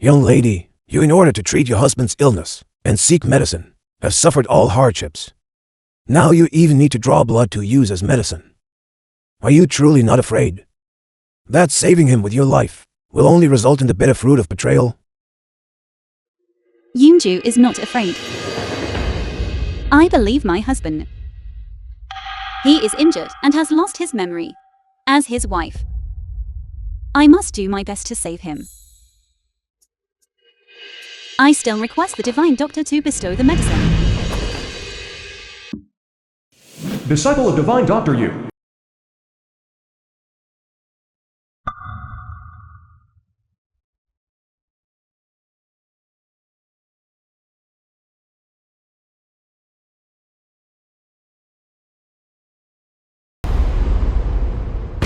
Young lady, you in order to treat your husband's illness and seek medicine, have suffered all hardships. Now you even need to draw blood to use as medicine. Are you truly not afraid that saving him with your life will only result in the bitter fruit of betrayal? Yunju is not afraid. I believe my husband. He is injured and has lost his memory. As his wife, I must do my best to save him. I still request the divine doctor to bestow the medicine. Disciple of divine doctor you.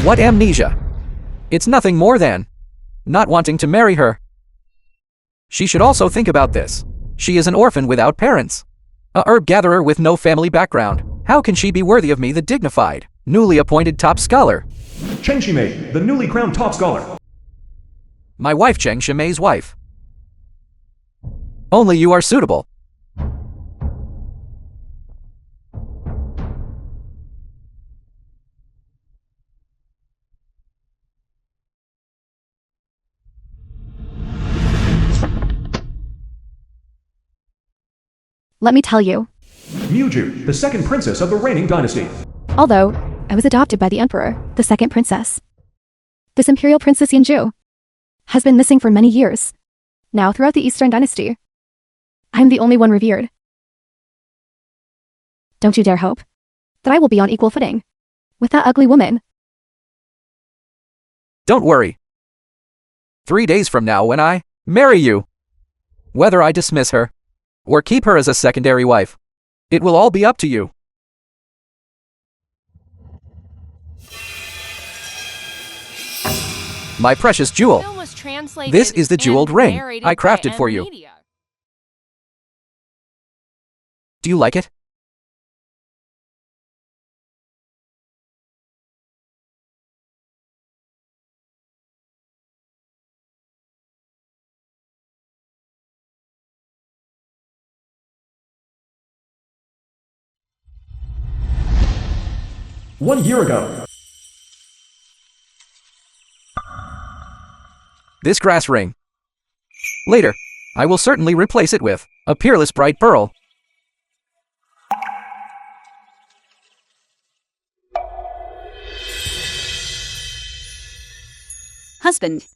What amnesia? It's nothing more than not wanting to marry her. She should also think about this. She is an orphan without parents. A herb gatherer with no family background. How can she be worthy of me, the dignified, newly appointed top scholar? Cheng Shimei, the newly crowned top scholar. My wife, Cheng Shimei's wife. Only you are suitable. Let me tell you. Muju, the second princess of the reigning dynasty. Although, I was adopted by the emperor, the second princess. This imperial princess Yunju has been missing for many years. Now throughout the Eastern dynasty, I'm the only one revered. Don't you dare hope that I will be on equal footing with that ugly woman. Don't worry. 3 days from now when I marry you, whether I dismiss her or keep her as a secondary wife, it will all be up to you. My precious jewel. This is the jeweled ring I crafted for you. Do you like it? One year ago. This grass ring. Later, I will certainly replace it with a peerless bright pearl. Husband.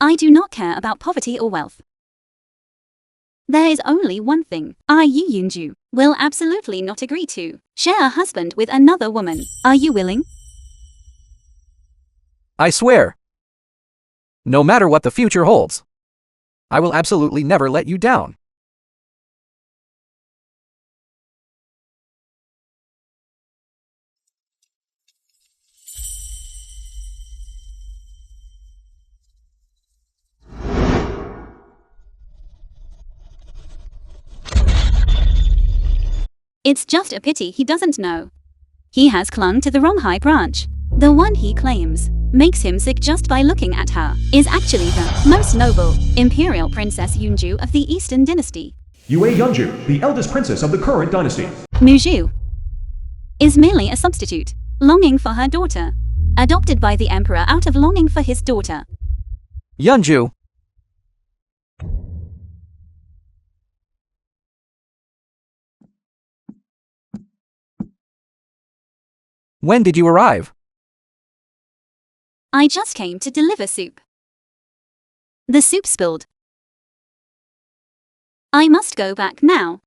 I do not care about poverty or wealth. There is only one thing I, Yunju, will absolutely not agree to. Share a husband with another woman. Are you willing? I swear. No matter what the future holds, I will absolutely never let you down. It's just a pity he doesn't know. He has clung to the wrong high branch. The one he claims makes him sick just by looking at her is actually the most noble imperial princess Yunju of the Eastern dynasty. Yue Yunju, the eldest princess of the current dynasty. Muju is merely a substitute, longing for her daughter, adopted by the emperor out of longing for his daughter. Yunju. When did you arrive? I just came to deliver soup. The soup spilled. I must go back now.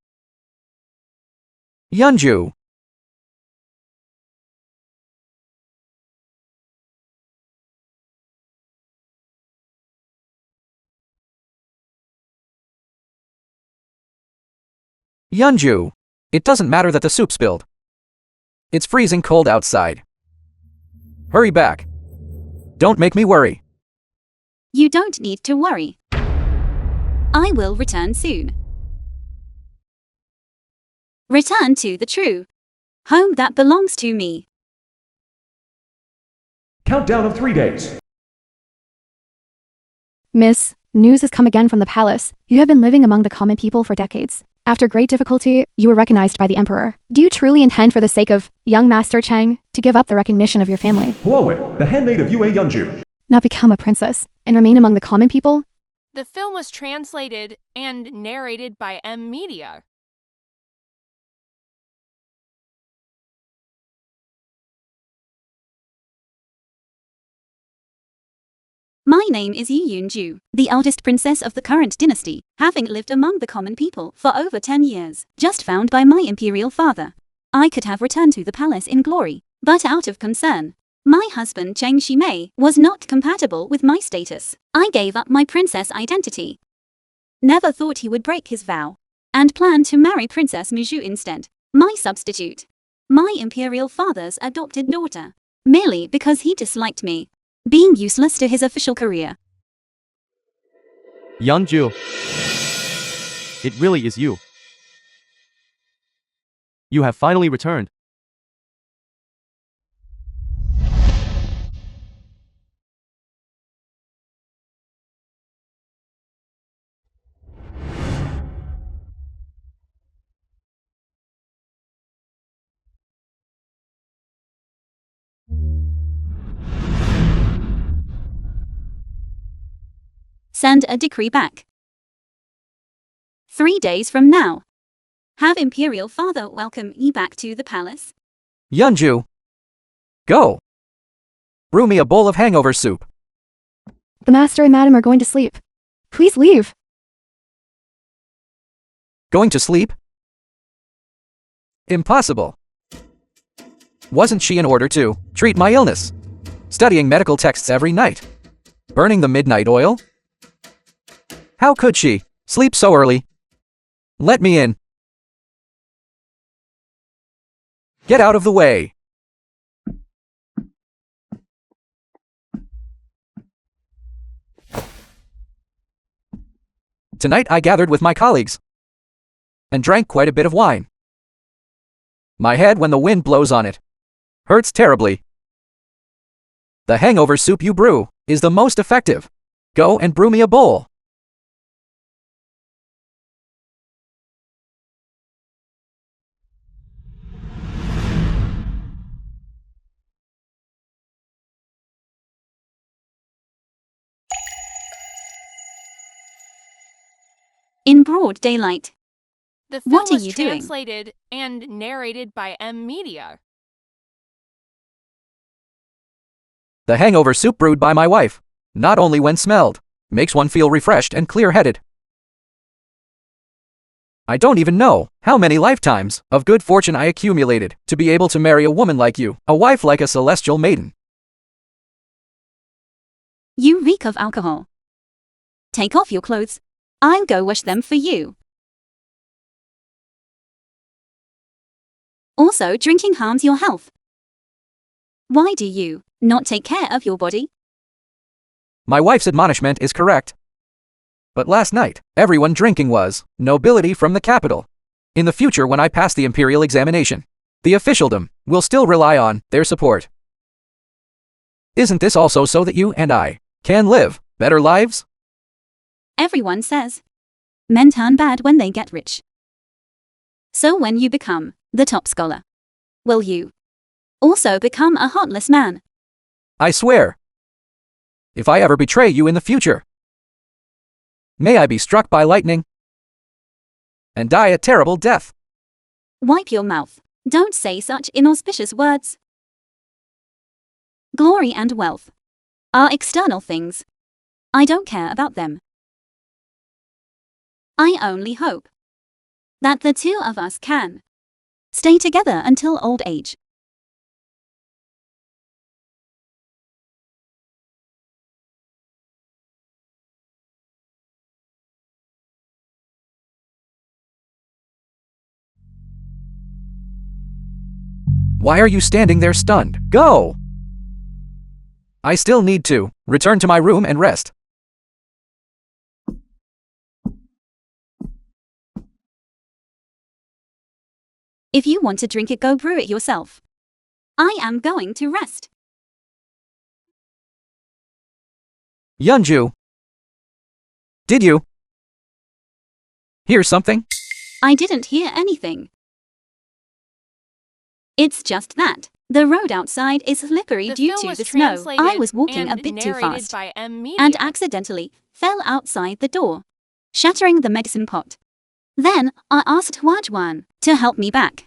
Yunju. Yunju. It doesn't matter that the soup spilled. It's freezing cold outside. Hurry back. Don't make me worry. You don't need to worry. I will return soon. Return to the true home that belongs to me. Countdown of 3 days. Miss, news has come again from the palace. You have been living among the common people for decades. After great difficulty, you were recognized by the emperor. Do you truly intend for the sake of young Master Cheng to give up the recognition of your family? Huawei, the handmaid of Yue Yunju. Not become a princess and remain among the common people? The film was translated and narrated by Media. My name is Yi Yunju, the eldest princess of the current dynasty, having lived among the common people for over 10 years, just found by my imperial father. I could have returned to the palace in glory, but out of concern, my husband Cheng Shimei was not compatible with my status. I gave up my princess identity. Never thought he would break his vow, and planned to marry Princess Miju instead, my substitute, my imperial father's adopted daughter, merely because he disliked me, being useless to his official career. Yunju. It really is you. You have finally returned. Send a decree back. 3 days from now. Have imperial father welcome me back to the palace. Yunju. Go. Brew me a bowl of hangover soup. The master and madam are going to sleep. Please leave. Going to sleep? Impossible. Wasn't she in order to treat my illness? Studying medical texts every night? Burning the midnight oil? How could she sleep so early? Let me in. Get out of the way. Tonight I gathered with my colleagues and drank quite a bit of wine. My head, when the wind blows on it, hurts terribly. The hangover soup you brew is the most effective. Go and brew me a bowl. In broad daylight. The film What are was you doing? translated and narrated by Media. The hangover soup brewed by my wife, not only when smelled, makes one feel refreshed and clear-headed. I don't even know how many lifetimes of good fortune I accumulated to be able to marry a woman like you, a wife like a celestial maiden. You reek of alcohol. Take off your clothes. I'll go wash them for you. Also, drinking harms your health. Why do you not take care of your body? My wife's admonishment is correct. But last night, everyone drinking was nobility from the capital. In the future, when I pass the imperial examination, the officialdom will still rely on their support. Isn't this also so that you and I can live better lives? Everyone says men turn bad when they get rich. So when you become the top scholar, will you also become a heartless man? I swear. If I ever betray you in the future, may I be struck by lightning and die a terrible death. Wipe your mouth. Don't say such inauspicious words. Glory and wealth are external things. I don't care about them. I only hope that the two of us can stay together until old age. Why are you standing there stunned? Go! I still need to return to my room and rest. If you want to drink it, go brew it yourself. I am going to rest. Yunju, Did you hear something? I didn't hear anything. It's just that the road outside is slippery The due film to was the snow. I translated was walking a and bit too narrated fast by Amensia. and accidentally fell outside the door, shattering the medicine pot. Then I asked Wajwan to help me back.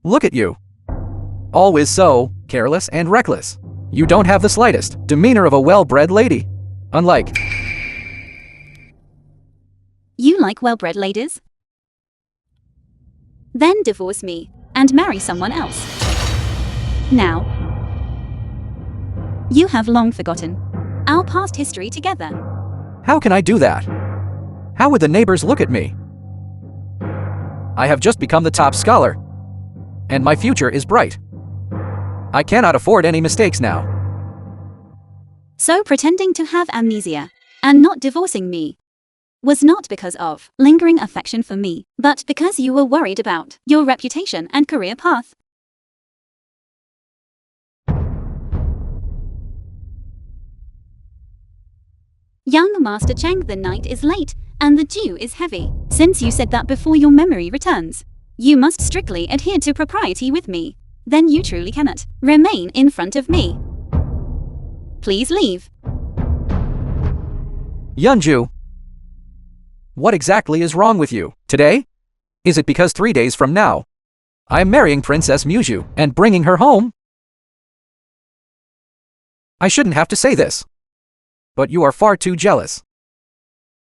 Look at you. Always so careless and reckless. You don't have the slightest demeanor of a well-bred lady. Unlike... You like well-bred ladies? Then divorce me and marry someone else. Now, you have long forgotten our past history together. How can I do that? How would the neighbors look at me? I have just become the top scholar, and my future is bright. I cannot afford any mistakes now. So pretending to have amnesia and not divorcing me was not because of lingering affection for me, but because you were worried about your reputation and career path. Young Master Cheng, the night is late and the dew is heavy. Since you said that before your memory returns, you must strictly adhere to propriety with me. Then you truly cannot remain in front of me. Please leave. Yunju, what exactly is wrong with you today? Is it because 3 days from now, I am marrying Princess Muju and bringing her home? I shouldn't have to say this, but you are far too jealous.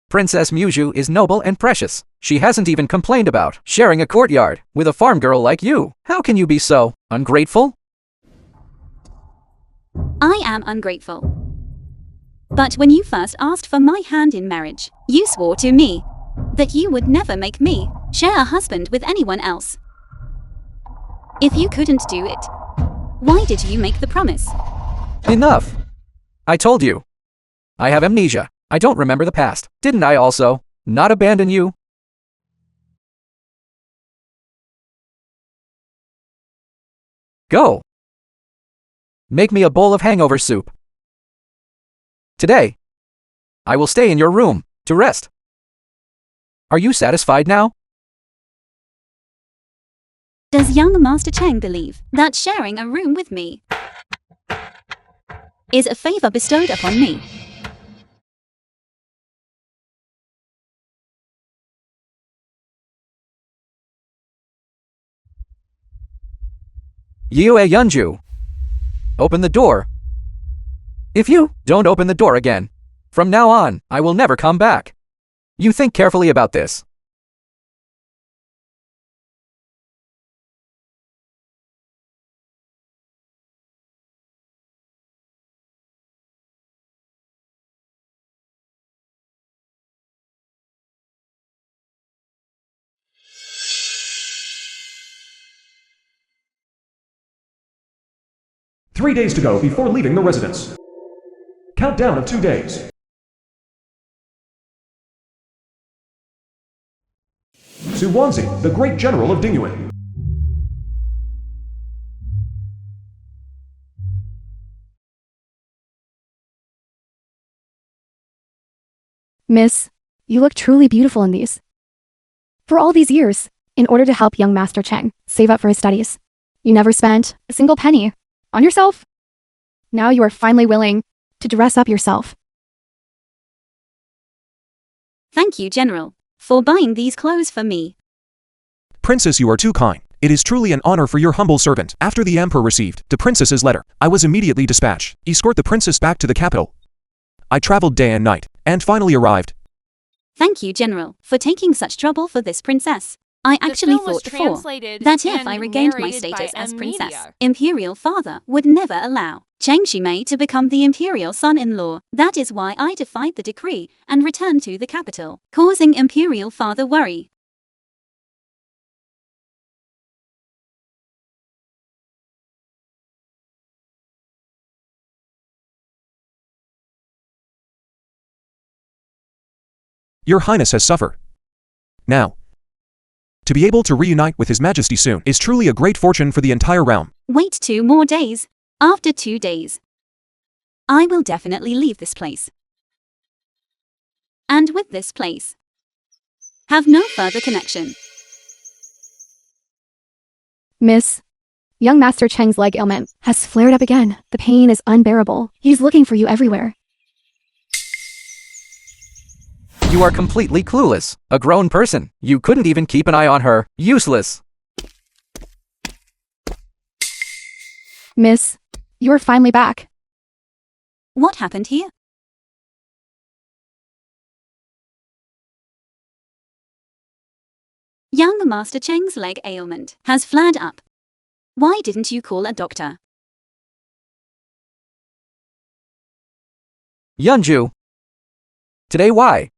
Princess Muju is noble and precious. She hasn't even complained about sharing a courtyard with a farm girl like you. How can you be so ungrateful? I am ungrateful. But when you first asked for my hand in marriage, you swore to me that you would never make me share a husband with anyone else. If you couldn't do it, why did you make the promise? Enough. I told you. I have amnesia. I don't remember the past. Didn't I also not abandon you? Go. Make me a bowl of hangover soup. Today, I will stay in your room to rest. Are you satisfied now? Does young Master Cheng believe that sharing a room with me is a favor bestowed upon me? Yue Yunju, open the door. If you don't open the door again, from now on, I will never come back. You think carefully about this. Three days to go before leaving the residence. Countdown of 2 days. Suwanzi, the great general of Dingyuan. Miss, you look truly beautiful in these. For all these years, in order to help young Master Cheng save up for his studies, you never spent a single penny on yourself. Now you are finally willing to dress up yourself. Thank you, General, for buying these clothes for me. Princess, you are too kind. It is truly an honor for your humble servant. After the Emperor received the princess's letter, I was immediately dispatched, escort the princess back to the capital. I traveled day and night, and finally arrived. Thank you, General, for taking such trouble for this princess. I actually film was thought before translated that if and I regained my narrated status by as princess, Amensia. Imperial father would never allow Cheng Shimei to become the Imperial son-in-law. That is why I defied the decree and returned to the capital, causing Imperial father worry. Your Highness has suffered. Now, to be able to reunite with His Majesty soon is truly a great fortune for the entire realm. Wait 2 more days. After 2 days, I will definitely leave this place. And with this place, have no further connection. Miss, young Master Cheng's leg ailment has flared up again. The pain is unbearable. He's looking for you everywhere. You are completely clueless. A grown person. You couldn't even keep an eye on her. Useless. Miss, you're finally back. What happened here? Young Master Cheng's leg ailment has flared up. Why didn't you call a doctor? Yunju. Today why?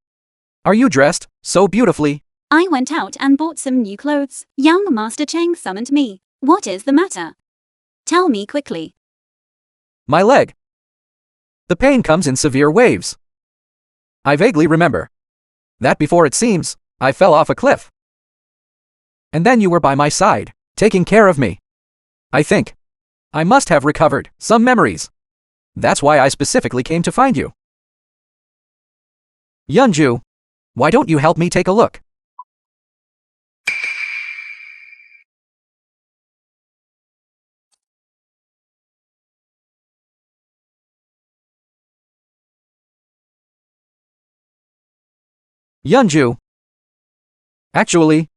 Are you dressed so beautifully? I went out and bought some new clothes. Young Master Cheng summoned me. What is the matter? Tell me quickly. My leg. The pain comes in severe waves. I vaguely remember that before it seems, I fell off a cliff. And then you were by my side, taking care of me. I think I must have recovered some memories. That's why I specifically came to find you. Yunju, why don't you help me take a look? Yunju. Actually,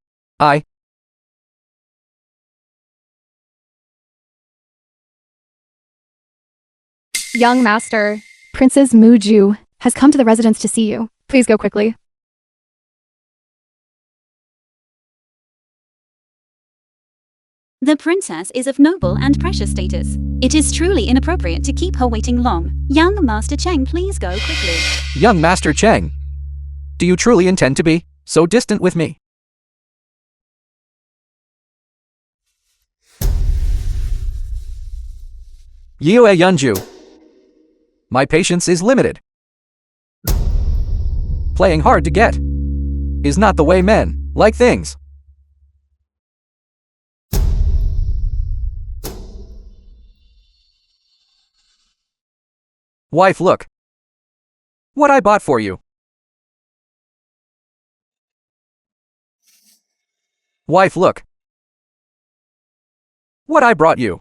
Young Master, Princess Muju has come to the residence to see you. Please go quickly. The princess is of noble and precious status. It is truly inappropriate to keep her waiting long. Young Master Cheng, please go quickly. Young Master Cheng. Do you truly intend to be so distant with me? Yue Yunju. My patience is limited. Playing hard to get is not the way men like things. Wife, look what I bought for you. Wife, look what I brought you.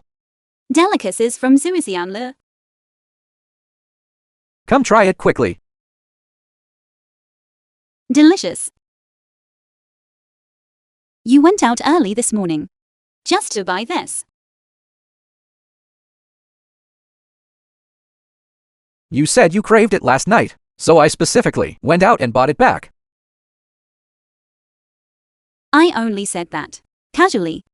Delicacies from Zuixianle. Come try it quickly. Delicious. You went out early this morning just to buy this. You said you craved it last night, so I specifically went out and bought it back. I only said that casually.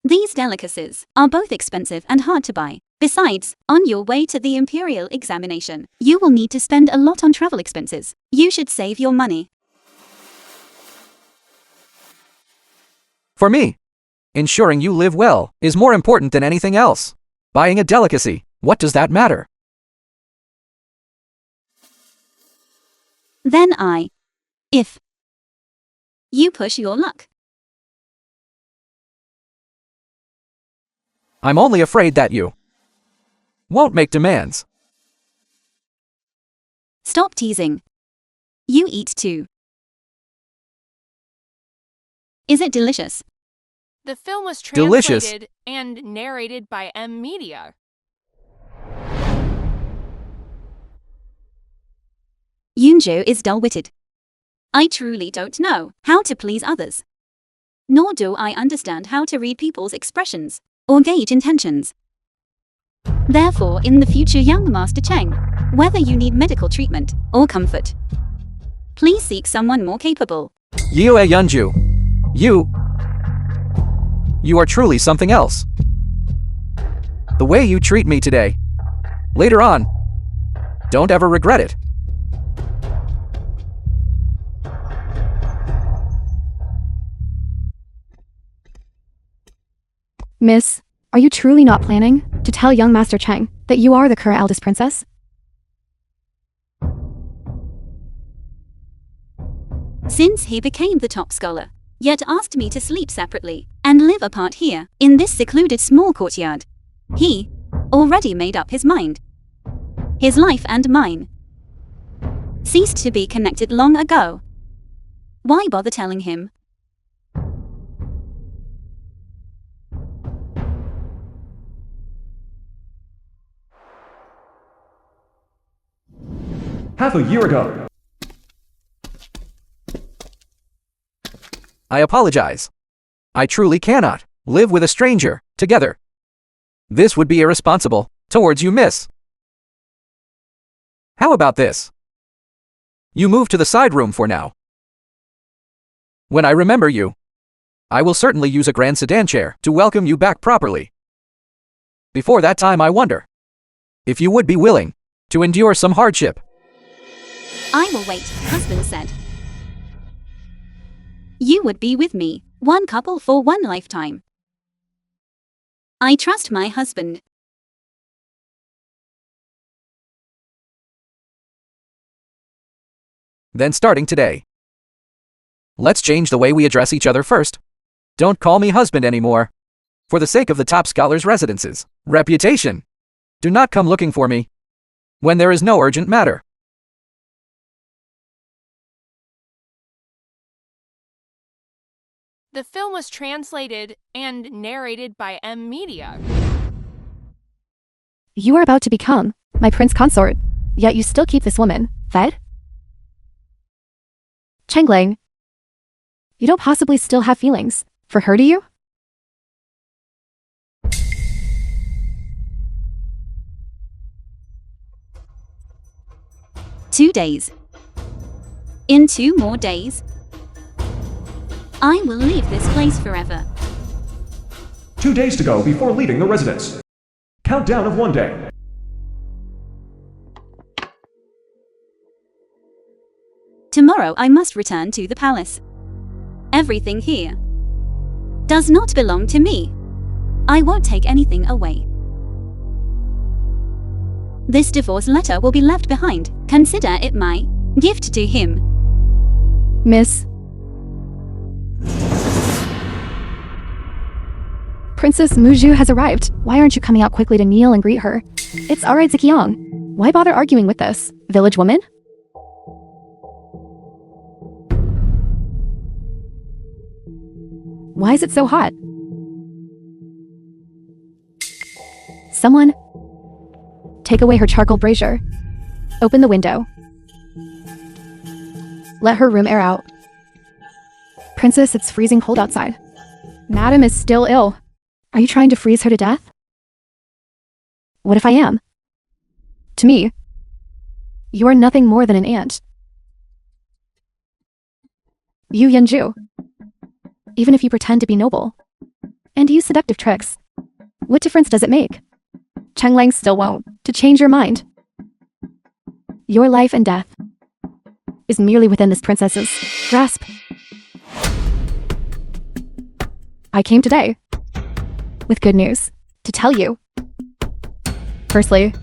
These delicacies are both expensive and hard to buy. Besides, on your way to the imperial examination, you will need to spend a lot on travel expenses. You should save your money. For me, ensuring you live well is more important than anything else. Buying a delicacy, what does that matter? Then if you push your luck. I'm only afraid that you won't make demands. Stop teasing. You eat too. Is it delicious? The film was Delicious. translated and narrated by Media. Yunjo is dull-witted. I truly don't know how to please others. Nor do I understand how to read people's expressions or gauge intentions. Therefore, in the future, young Master Cheng, whether you need medical treatment or comfort, please seek someone more capable. Yue Yunju. You are truly something else. The way you treat me today, later on, don't ever regret it. Miss, are you truly not planning to tell young Master Cheng that you are the current eldest princess? Since he became the top scholar, yet asked me to sleep separately and live apart here in this secluded small courtyard, he already made up his mind. His life and mine ceased to be connected long ago. Why bother telling him? Half a year ago. I apologize. I truly cannot live with a stranger together. This would be irresponsible towards you, miss. How about this? You move to the side room for now. When I remember you, I will certainly use a grand sedan chair to welcome you back properly. Before that time, I wonder if you would be willing to endure some hardship. I will wait, husband said. You would be with me, one couple for one lifetime. I trust my husband. Then starting today, let's change the way we address each other first. Don't call me husband anymore. For the sake of the top scholars' residence's reputation, do not come looking for me when there is no urgent matter. The film was translated and narrated by Amensia. You are about to become my prince consort, yet you still keep this woman fed? Chengling, you don't possibly still have feelings for her, do you? "2 days. In 2 more days, I will leave this place forever." 2 days to go before leaving the residence. Countdown of 1 day. Tomorrow I must return to the palace. Everything here does not belong to me. I won't take anything away. This divorce letter will be left behind. Consider it my gift to him. Miss Princess Muju has arrived. Why aren't you coming out quickly to kneel and greet her? It's alright, Ziqiang. Why bother arguing with this village woman? Why is it so hot? Someone take away her charcoal brazier. Open the window. Let her room air out. Princess, it's freezing cold outside. Madam is still ill. Are you trying to freeze her to death? What if I am? To me, you are nothing more than an ant. You Yanju. Even if you pretend to be noble and use seductive tricks, what difference does it make? Chenglang still won't to change your mind. Your life and death is merely within this princess's grasp. I came today with good news to tell you. Firstly,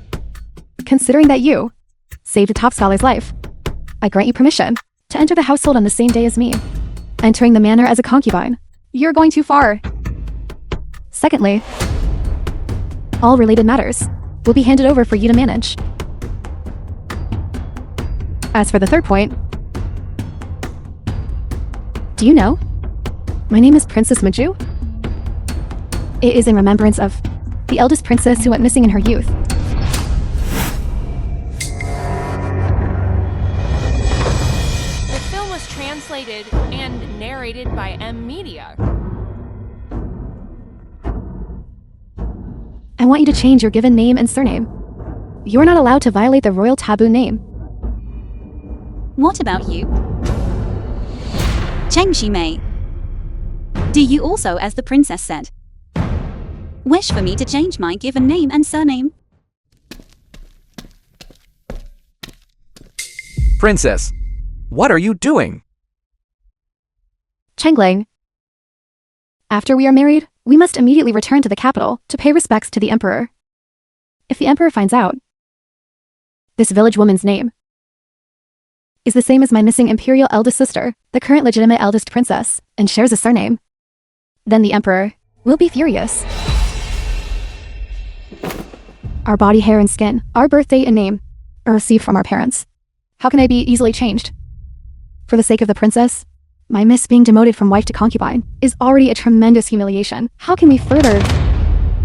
considering that you saved a top scholar's life, I grant you permission to enter the household on the same day as me. Entering the manor as a concubine, you're going too far. Secondly, all related matters will be handed over for you to manage. As for the third point, do you know? My name is Princess Muju. It is in remembrance of the eldest princess who went missing in her youth. The film was translated and narrated by Amensia. I want you to change your given name and surname. You are not allowed to violate the royal taboo name. What about you? Cheng Shimei. Do you also, as the princess said, wish for me to change my given name and surname? Princess, what are you doing? Chenglang. After we are married, we must immediately return to the capital to pay respects to the emperor. If the emperor finds out this village woman's name is the same as my missing imperial eldest sister, the current legitimate eldest princess, and shares a surname, then the emperor will be furious. Our body, hair, and skin, our birth date and name or received from our parents. How can I be easily changed? For the sake of the princess, my miss being demoted from wife to concubine is already a tremendous humiliation. How can we further?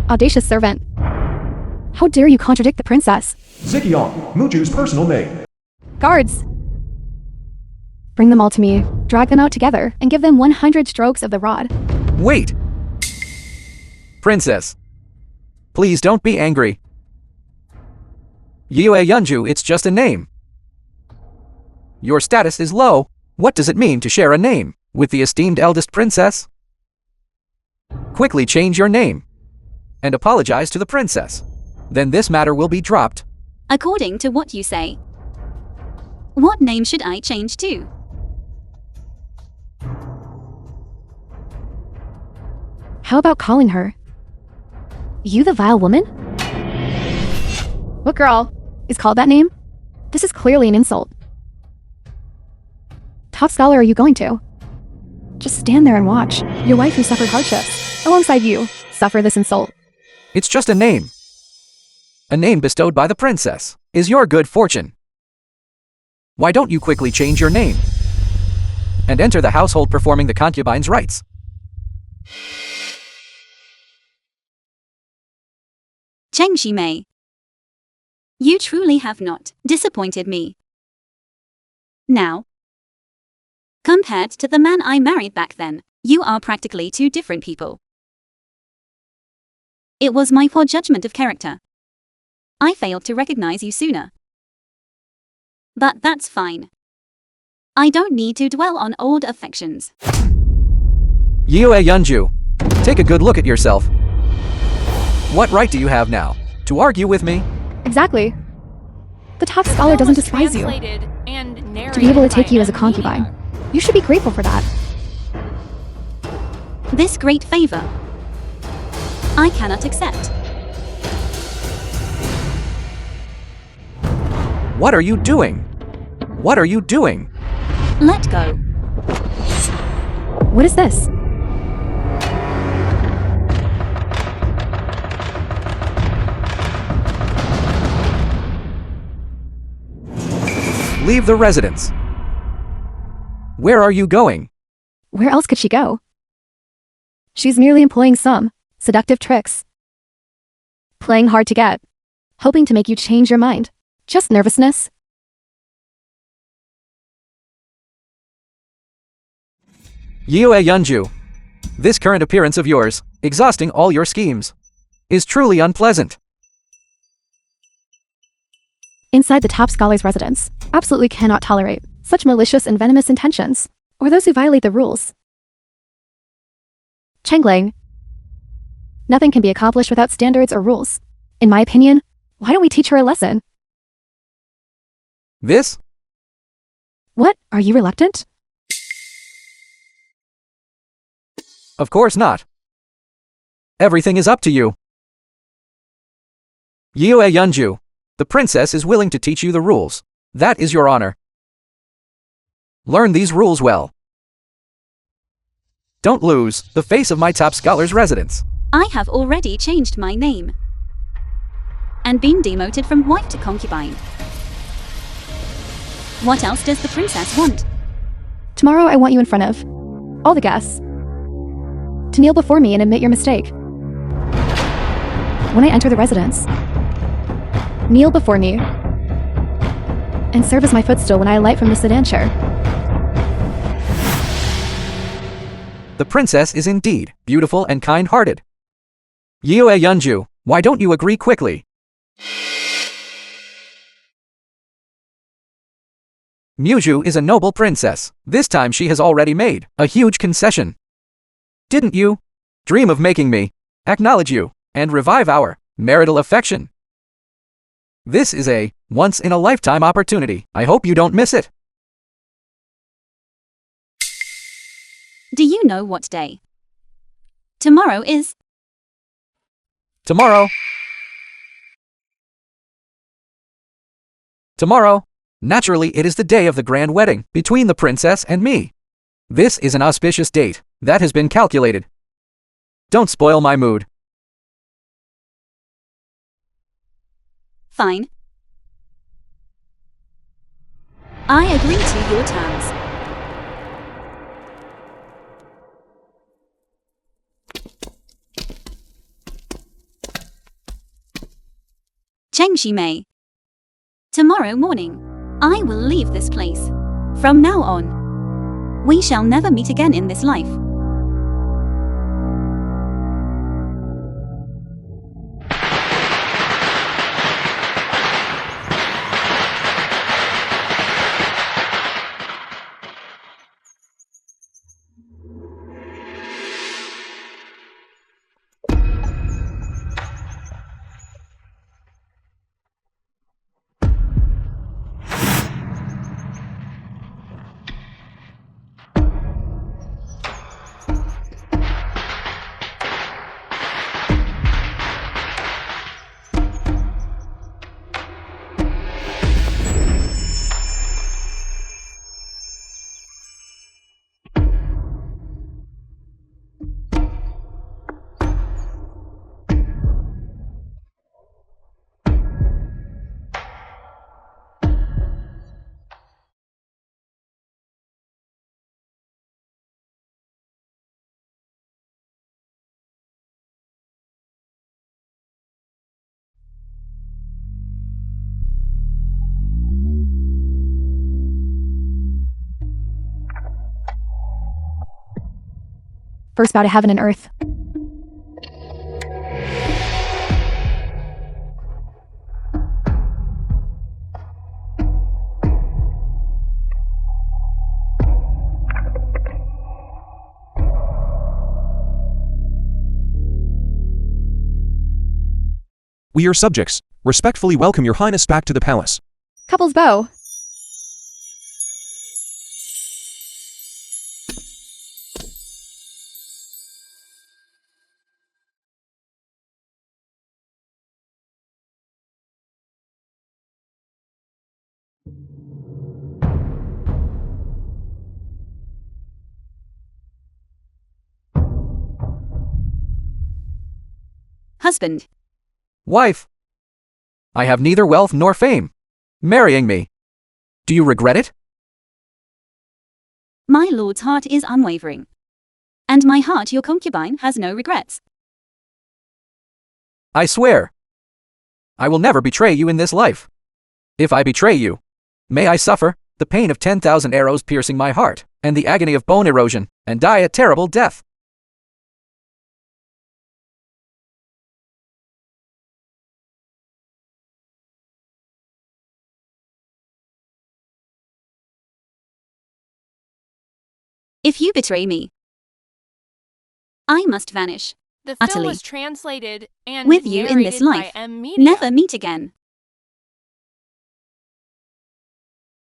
Audacious servant. How dare you contradict the princess? Zikyong, Muju's personal maid. Guards! Bring them all to me, drag them out together, and give them 100 strokes of the rod. Wait! Princess. Please don't be angry. Yue Yunju, it's just a name. Your status is low. What does it mean to share a name with the esteemed eldest princess? Quickly change your name and apologize to the princess. Then this matter will be dropped. According to what you say. What name should I change to? How about calling her? You the vile woman? What girl is called that name? This is clearly an insult. Top scholar are you going to? Just stand there and watch your wife who suffered hardships alongside you suffer this insult. It's just a name. A name bestowed by the princess is your good fortune. Why don't you quickly change your name and enter the household performing the concubine's rites? Cheng Shimei. You truly have not disappointed me. Now, compared to the man I married back then, you are practically two different people. It was my poor judgment of character. I failed to recognize you sooner. But that's fine. I don't need to dwell on old affections. Yue Yunju, take a good look at yourself. What right do you have now to argue with me? Exactly. The top scholar doesn't despise you. To be able to take you as a concubine, you should be grateful for that. This great favor, I cannot accept. What are you doing? What are you doing? Let go. What is this? Leave the residence. Where are you going? Where else could she go? She's merely employing some seductive tricks. Playing hard to get. Hoping to make you change your mind. Just nervousness. Yue Yunju, this current appearance of yours, exhausting all your schemes, is truly unpleasant. Inside the top scholar's residence, absolutely cannot tolerate such malicious and venomous intentions, or those who violate the rules. Chengling. Nothing can be accomplished without standards or rules. In my opinion, why don't we teach her a lesson? This? What? Are you reluctant? Of course not. Everything is up to you. Yue Yunju, the princess is willing to teach you the rules. That is your honor. Learn these rules well. Don't lose the face of my top scholar's residence. I have already changed my name and been demoted from wife to concubine. What else does the princess want? Tomorrow I want you in front of all the guests to kneel before me and admit your mistake. When I enter the residence, kneel before me and serve as my footstool when I alight from the sedan chair. The princess is indeed beautiful and kind-hearted. Yue Yunju, why don't you agree quickly? Muju is a noble princess. This time she has already made a huge concession. Didn't you dream of making me acknowledge you and revive our marital affection? This is a once-in-a-lifetime opportunity. I hope you don't miss it. Do you know what day tomorrow is? Tomorrow. Tomorrow. Naturally, it is the day of the grand wedding between the princess and me. This is an auspicious date that has been calculated. Don't spoil my mood. Fine. I agree to your terms. Cheng Shimei. Tomorrow morning, I will leave this place. From now on, we shall never meet again in this life. First bow to heaven and earth. We, your subjects, respectfully welcome your highness back to the palace. Couples bow. Husband. Wife. I have neither wealth nor fame. Marrying me. Do you regret it? My lord's heart is unwavering. And my heart, your concubine, has no regrets. I swear. I will never betray you in this life. If I betray you, may I suffer the pain of 10,000 arrows piercing my heart, and the agony of bone erosion, and die a terrible death. If you betray me, I must vanish. The film Utterly. was translated and With you in this narrated by life. Amenisia. Never meet again.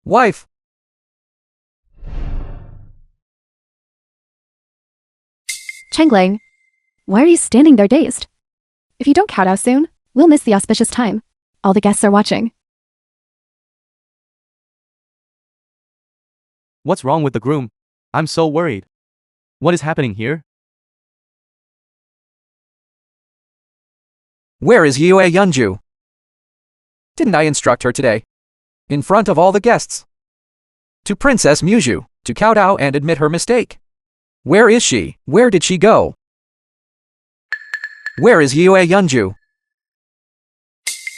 Wife. Chenglang, why are you standing there dazed? If you don't kowtow soon, we'll miss the auspicious time. All the guests are watching. What's wrong with the groom? I'm so worried. What is happening here? Where is Yue Yunju? Didn't I instruct her today? In front of all the guests. To Princess Muju, to kowtow and admit her mistake. Where is she? Where did she go? Where is Yue Yunju?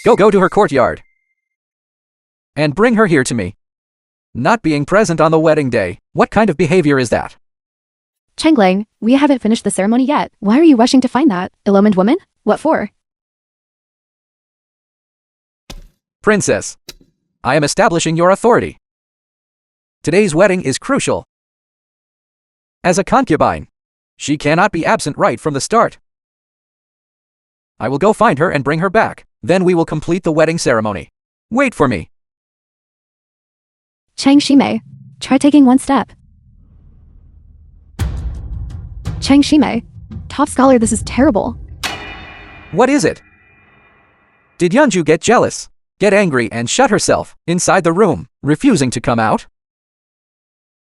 Go to her courtyard. And bring her here to me. Not being present on the wedding day, what kind of behavior is that? Chenglang, we haven't finished the ceremony yet. Why are you rushing to find that ill-omened woman? What for? Princess, I am establishing your authority. Today's wedding is crucial. As a concubine, she cannot be absent right from the start. I will go find her and bring her back. Then we will complete the wedding ceremony. Wait for me. Cheng Shimei, try taking one step. Cheng Shimei, top scholar, this is terrible. What is it? Did Yunju get jealous, get angry and shut herself inside the room, refusing to come out?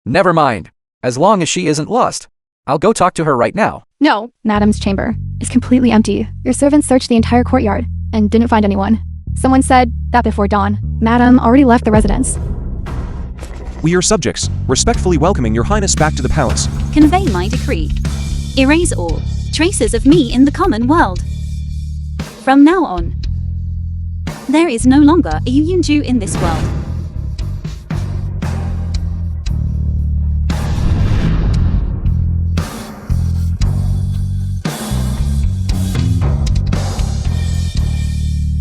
Never mind. As long as she isn't lost, I'll go talk to her right now. No, Madam's chamber is completely empty. Your servants searched the entire courtyard and didn't find anyone. Someone said that before dawn, Madam already left the residence. We, your subjects, respectfully welcoming your highness back to the palace. Convey my decree. Erase all traces of me in the common world. From now on, there is no longer a Yunju in this world.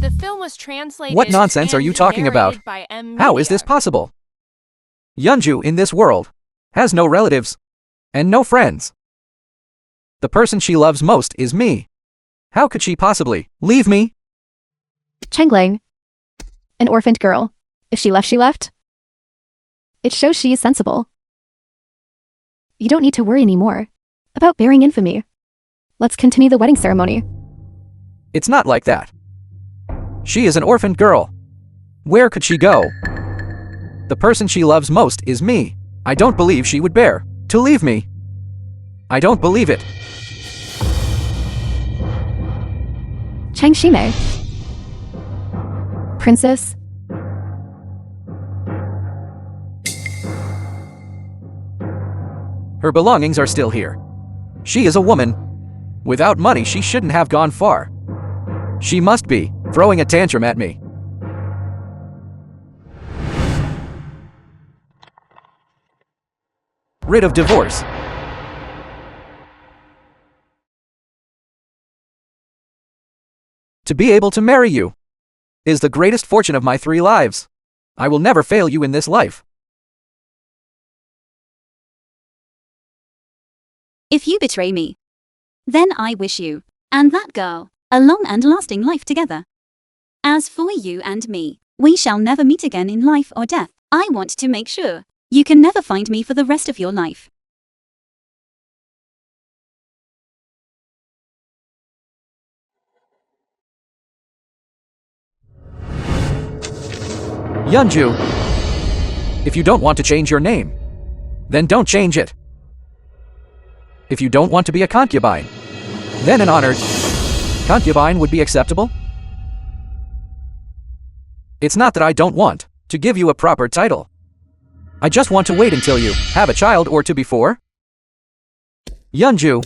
The film was translated. What nonsense are you and talking about? narrated by How is this Amenisia. possible? Yunju in this world has no relatives and no friends. The person she loves most is me. How could she possibly leave me? Chengling. An orphaned girl. If she left, she left. It shows she is sensible. You don't need to worry anymore about bearing infamy. Let's continue the wedding ceremony. It's not like that. She is an orphaned girl. Where could she go? The person she loves most is me. I don't believe she would bear to leave me. I don't believe it. Chang Shime. Princess. Her belongings are still here. She is a woman. Without money, she shouldn't have gone far. She must be throwing a tantrum at me. Rid of divorce. To be able to marry you is the greatest fortune of my 3 lives. I will never fail you in this life. If you betray me, then I wish you and that girl a long and lasting life together. As for you and me, we shall never meet again in life or death. I want to make sure you can never find me for the rest of your life. Yunju, if you don't want to change your name, then don't change it. If you don't want to be a concubine, then an honored concubine would be acceptable. It's not that I don't want to give you a proper title. I just want to wait until you have a child or two before. Yunju.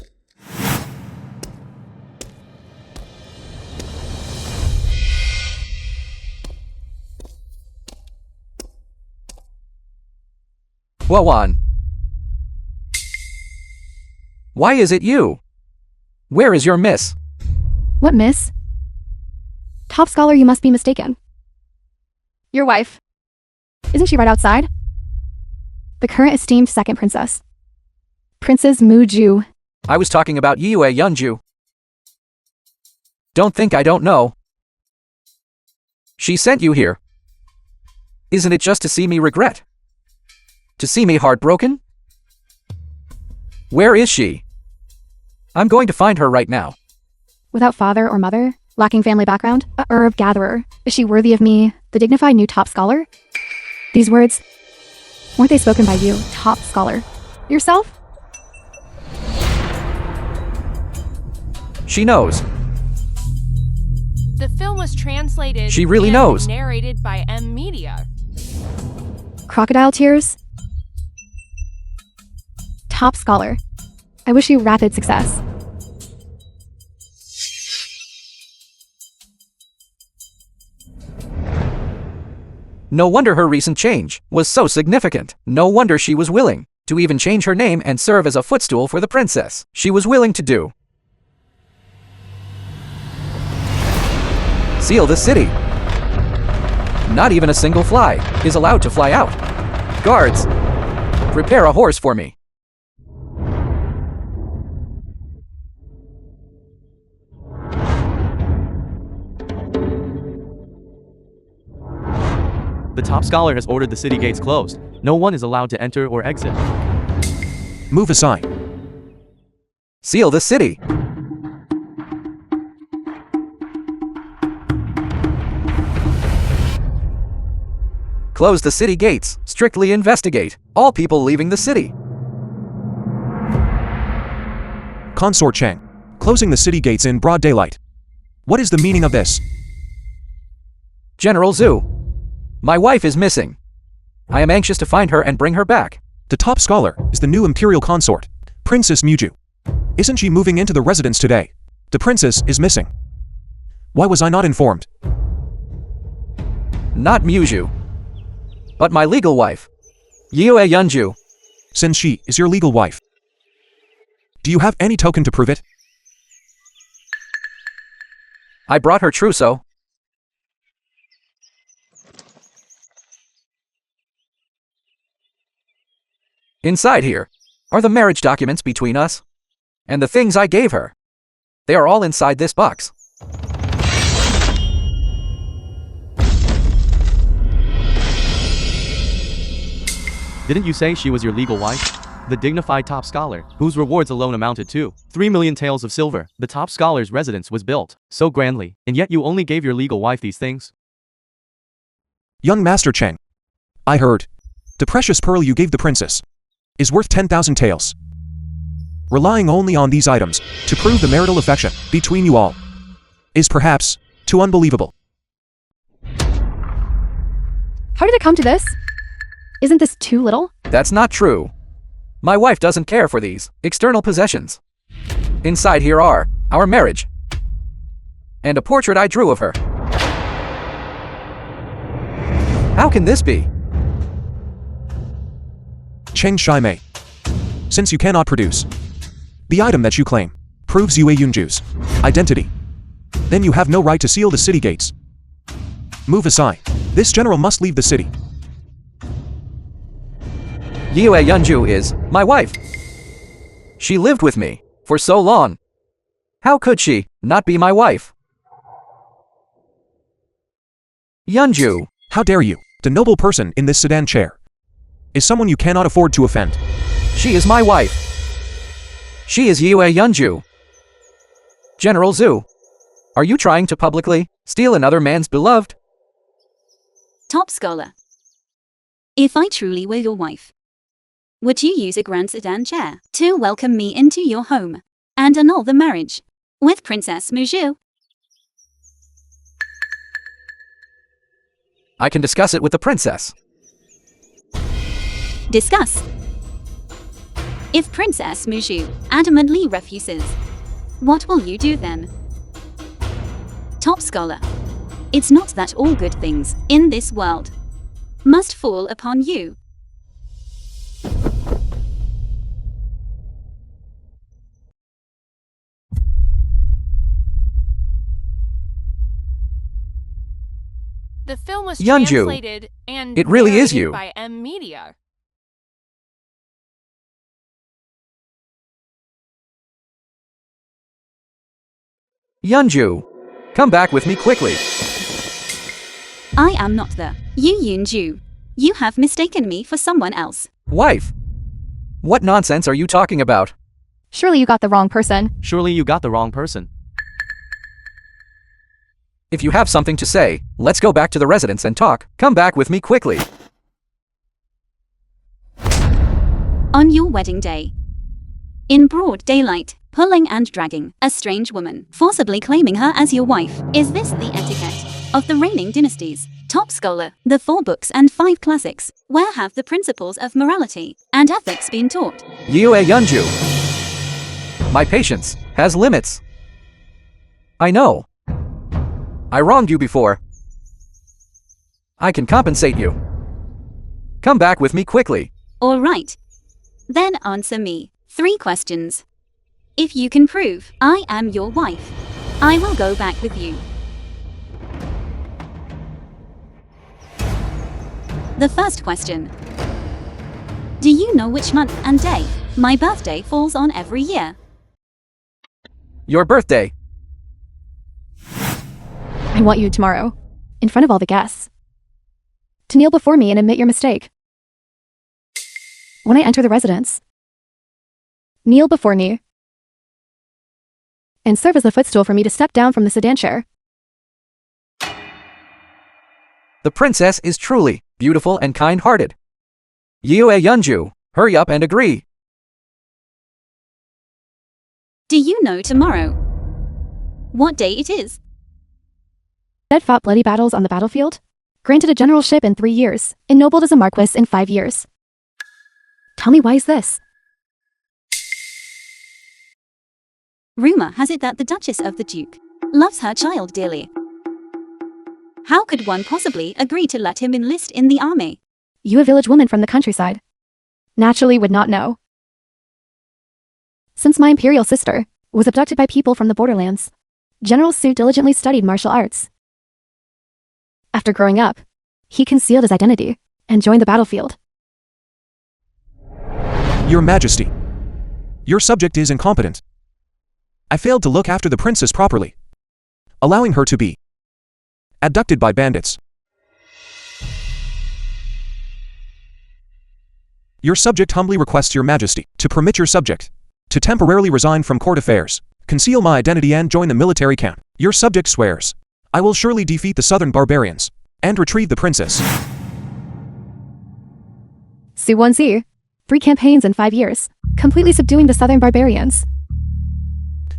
Wawan. Why is it you? Where is your miss? What, miss? Top scholar, you must be mistaken. Your wife. Isn't she right outside? The current esteemed second princess. Princess Muju. I was talking about Yue Yunju. Don't think I don't know. She sent you here. Isn't it just to see me regret? To see me heartbroken? Where is she? I'm going to find her right now. Without father or mother, lacking family background, a herb gatherer. Is she worthy of me, the dignified new top scholar? These words, weren't they spoken by you, top scholar? Yourself? She knows. The film was translated. She really and knows. Narrated by Amenisia. Crocodile tears? Top scholar. I wish you rapid success. No wonder her recent change was so significant. No wonder she was willing to even change her name and serve as a footstool for the princess. She was willing to do. Seal the city. Not even a single fly is allowed to fly out. Guards, prepare a horse for me. The top scholar has ordered the city gates closed. No one is allowed to enter or exit. Move aside. Seal the city. Close the city gates. Strictly investigate all people leaving the city. Consort Chang. Closing the city gates in broad daylight. What is the meaning of this? General Zhu, my wife is missing. I am anxious to find her and bring her back. The top scholar is the new imperial consort, Princess Muju. Isn't she moving into the residence today? The princess is missing. Why was I not informed? Not Muju, but my legal wife, Yue Yunju. Since she is your legal wife, do you have any token to prove it? I brought her trousseau. Inside here are the marriage documents between us, and the things I gave her. They are all inside this box. Didn't you say she was your legal wife? The dignified top scholar, whose rewards alone amounted to 3 million taels of silver. The top scholar's residence was built so grandly, and yet you only gave your legal wife these things? Young Master Cheng, I heard the precious pearl you gave the princess is worth 10,000 taels. Relying only on these items to prove the marital affection between you all is perhaps too unbelievable. How did it come to this? Isn't this too little? That's not true. My wife doesn't care for these external possessions. Inside here are our marriage and a portrait I drew of her. How can this be? Cheng Shimei, since you cannot produce the item that you claim proves Yue Yunju's identity, then you have no right to seal the city gates. Move aside. This general must leave the city. Yue Yunju is my wife. She lived with me for so long. How could she not be my wife? Yunju, How dare you? The noble person in this sedan chair is someone you cannot afford to offend. she is my wife. She is Yue Yunju. General Zhu, are you trying to publicly steal another man's beloved? Top scholar. If I truly were your wife, would you use a grand sedan chair to welcome me into your home and annul the marriage with Princess Muju? I can discuss it with the princess. Discuss. If Princess Muju adamantly refuses, what will you do then? Top scholar. It's not that all good things in this world must fall upon you. The film was Yunju, translated and it really is narrated you. by Amensia. Yunju, come back with me quickly. I am not the Yu Yunju. You have mistaken me for someone else. Wife, what nonsense are you talking about? Surely you got the wrong person. Surely you got the wrong person. If you have something to say, let's go back to the residence and talk. Come back with me quickly. On your wedding day, in broad daylight, pulling and dragging a strange woman, forcibly claiming her as your wife. Is this the etiquette of the reigning dynasties? Top scholar, the 4 books and 5 classics. Where have the principles of morality and ethics been taught? Yue Yunju, my patience has limits. I know. I wronged you before. I can compensate you. Come back with me quickly. All right. Then answer me 3 questions. If you can prove I am your wife, I will go back with you. The first question. Do you know which month and day my birthday falls on every year? Your birthday. I want you tomorrow, in front of all the guests, to kneel before me and admit your mistake. When I enter the residence, kneel before me and serve as the footstool for me to step down from the sedan chair. The princess is truly beautiful and kind-hearted. Yue Yunju, hurry up and agree. Do you know tomorrow what day it is? Dead fought bloody battles on the battlefield, Granted a generalship in 3 years, ennobled as a marquess in 5 years. Tell me, why is this? Rumor has it that the Duchess of the Duke loves her child dearly. How could one possibly agree to let him enlist in the army? You, a village woman from the countryside, naturally would not know. Since my imperial sister was abducted by people from the borderlands, General Su diligently studied martial arts. After growing up, he concealed his identity and joined the battlefield. Your Majesty. Your subject is incompetent. I failed to look after the princess properly, allowing her to be abducted by bandits. Your subject humbly requests Your Majesty to permit your subject to temporarily resign from court affairs, conceal my identity and join the military camp. Your subject swears, I will surely defeat the southern barbarians and retrieve the princess. Su Wanzi, 3 campaigns in 5 years, completely subduing the southern barbarians.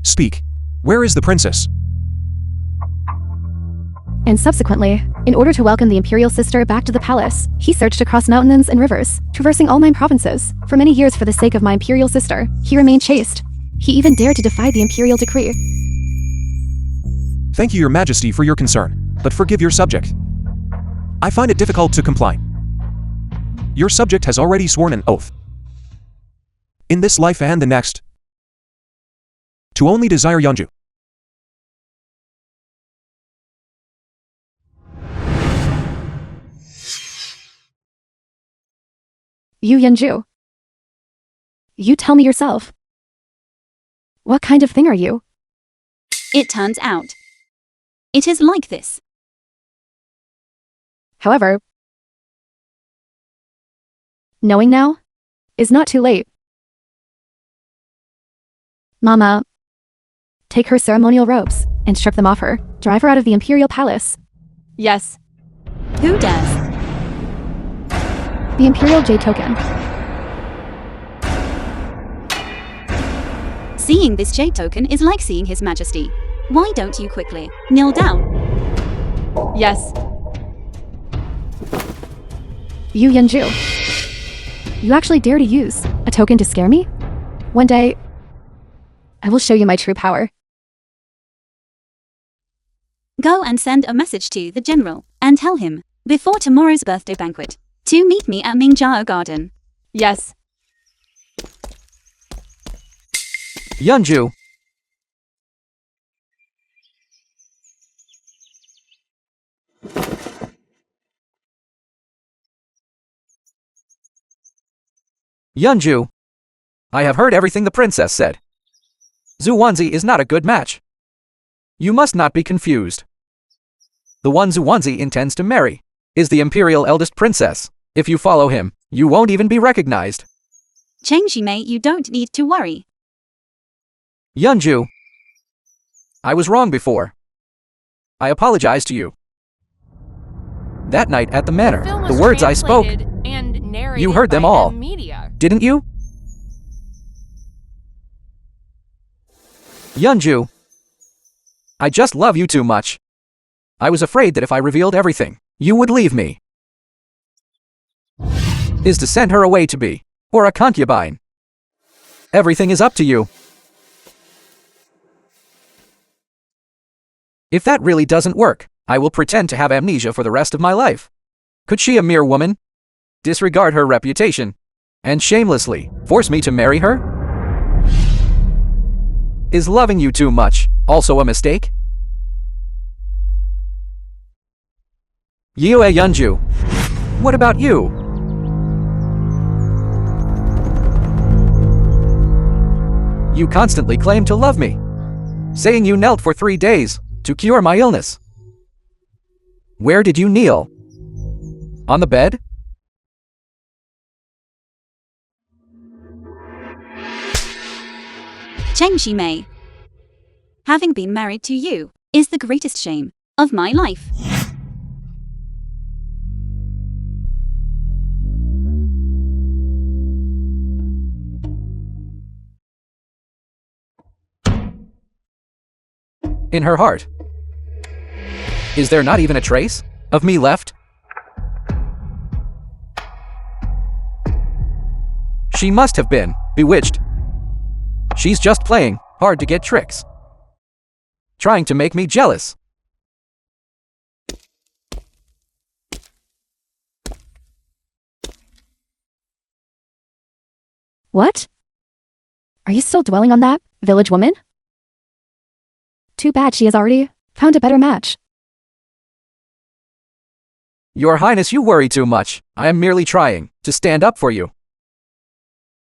Speak. Where is the princess? And subsequently, in order to welcome the imperial sister back to the palace, he searched across mountains and rivers, traversing all 9 provinces. For many years for the sake of my imperial sister, he remained chaste. He even dared to defy the imperial decree. Thank you, Your Majesty, for your concern, but forgive your subject. I find it difficult to comply. Your subject has already sworn an oath, in this life and the next, to only desire Yeonju. You, Yeonju. You tell me yourself. What kind of thing are you? It turns out it is like this. However, knowing now is not too late. Mama, take her ceremonial robes and strip them off her. Drive her out of the imperial palace. Yes. Who dares? The imperial Jade token. Seeing this Jade token is like seeing His Majesty. Why don't you quickly kneel down? Yes. You, Yeonju. You actually dare to use a token to scare me? One day, I will show you my true power. Go and send a message to the general and tell him, before tomorrow's birthday banquet, to meet me at Mingjao Garden. Yes. Yeonju. Yeonju. I have heard everything the princess said. Zhu Wanzi is not a good match. You must not be confused. The one Zhu Wanzi intends to marry is the imperial eldest princess. If you follow him, you won't even be recognized. Cheng Shimei, you don't need to worry. Yeonju. I was wrong before. I apologize to you. That night at the manor, the words I spoke, you heard them all, didn't you? Yeonju. I just love you too much. I was afraid that if I revealed everything, you would leave me. Is to send her away to be, or a concubine. Everything is up to you. If that really doesn't work, I will pretend to have amnesia for the rest of my life. Could she, a mere woman, disregard her reputation and shamelessly force me to marry her? Is loving you too much also a mistake? Yue Yeonju. What about you? You constantly claim to love me, saying you knelt for 3 days to cure my illness. Where did you kneel? On the bed? Cheng Shimei. Having been married to you is the greatest shame of my life. In her heart. Is there not even a trace of me left? She must have been bewitched. She's just playing hard to get tricks. Trying to make me jealous. What? Are you still dwelling on that, village woman? Too bad she has already found a better match. Your Highness, you worry too much. I am merely trying to stand up for you.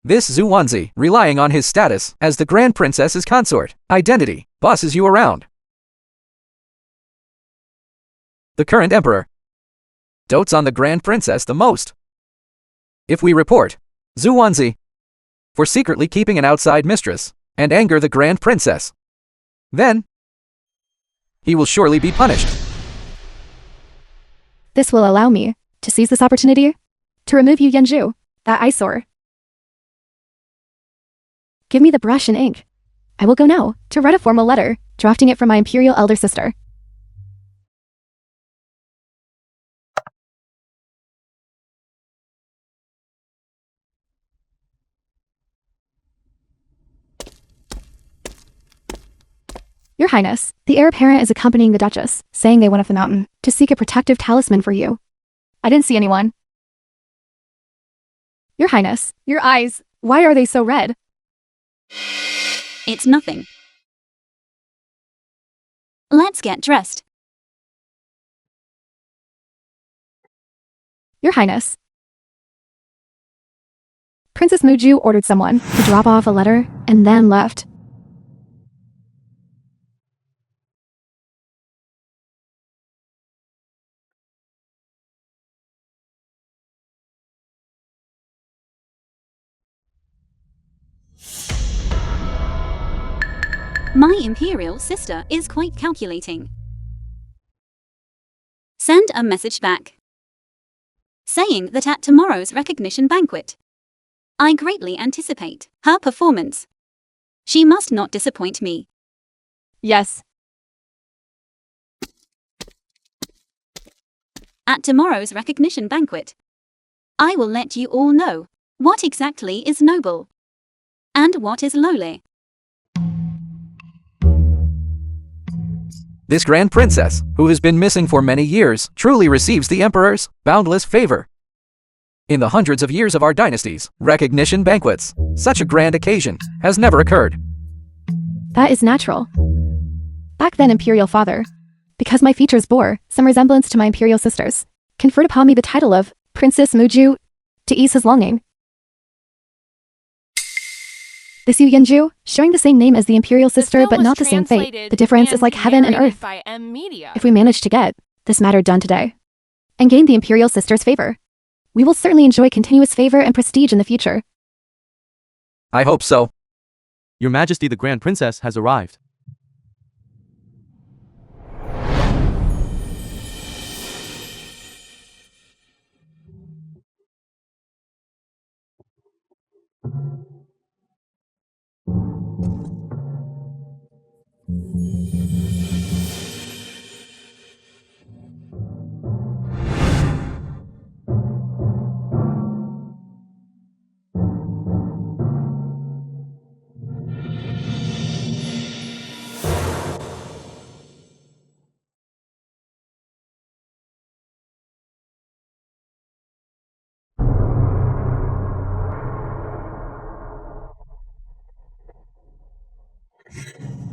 This Zhuanzi, relying on his status as the Grand Princess's consort identity, bosses you around. The current Emperor dotes on the Grand Princess the most. If we report Zhuanzi for secretly keeping an outside mistress and anger the Grand Princess, then he will surely be punished. This will allow me to seize this opportunity to remove you, Yanju, that eyesore. Give me the brush and ink. I will go now to write a formal letter, drafting it from my imperial elder sister. Your Highness, the heir apparent is accompanying the Duchess, saying they went up the mountain to seek a protective talisman for you. I didn't see anyone. Your Highness, your eyes, why are they so red? It's nothing. Let's get dressed. Your Highness. Princess Muju ordered someone to drop off a letter and then left. My imperial sister is quite calculating. Send a message back, saying that at tomorrow's recognition banquet, I greatly anticipate her performance. She must not disappoint me. Yes. At tomorrow's recognition banquet, I will let you all know what exactly is noble and what is lowly. This Grand Princess, who has been missing for many years, truly receives the Emperor's boundless favor. In the hundreds of years of our dynasties, recognition banquets, such a grand occasion has never occurred. That is natural. Back then, Imperial Father, because my features bore some resemblance to my Imperial sisters, conferred upon me the title of Princess Muju to ease his longing. This Yu Yanju, sharing the same name as the Imperial sister but not the same fate. The difference is like heaven and earth. If we manage to get this matter done today and gain the Imperial sister's favor, we will certainly enjoy continuous favor and prestige in the future. I hope so. Your Majesty, the Grand Princess has arrived.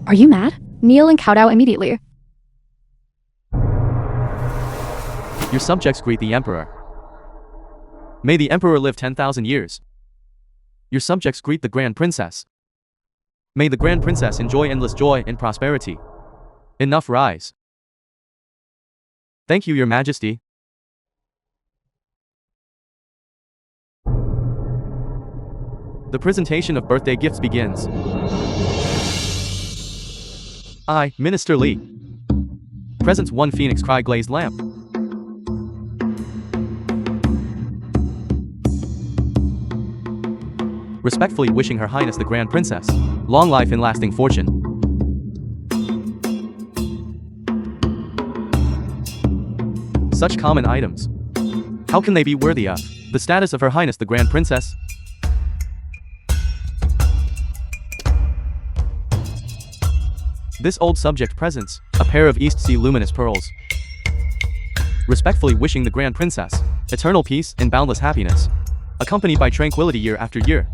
Are you mad? Kneel and kowtow immediately. Your subjects greet the Emperor. May the Emperor live 10,000 years. Your subjects greet the Grand Princess. May the Grand Princess enjoy endless joy and prosperity. Enough, rise. Thank you, Your Majesty. The presentation of birthday gifts begins. I, Minister Li, presents 1 Phoenix Cry glazed lamp. Respectfully wishing Her Highness the Grand Princess long life and lasting fortune. Such common items. How can they be worthy of the status of Her Highness the Grand Princess? This old subject presents a pair of East Sea luminous pearls. Respectfully wishing the Grand Princess eternal peace and boundless happiness, accompanied by tranquility year after year.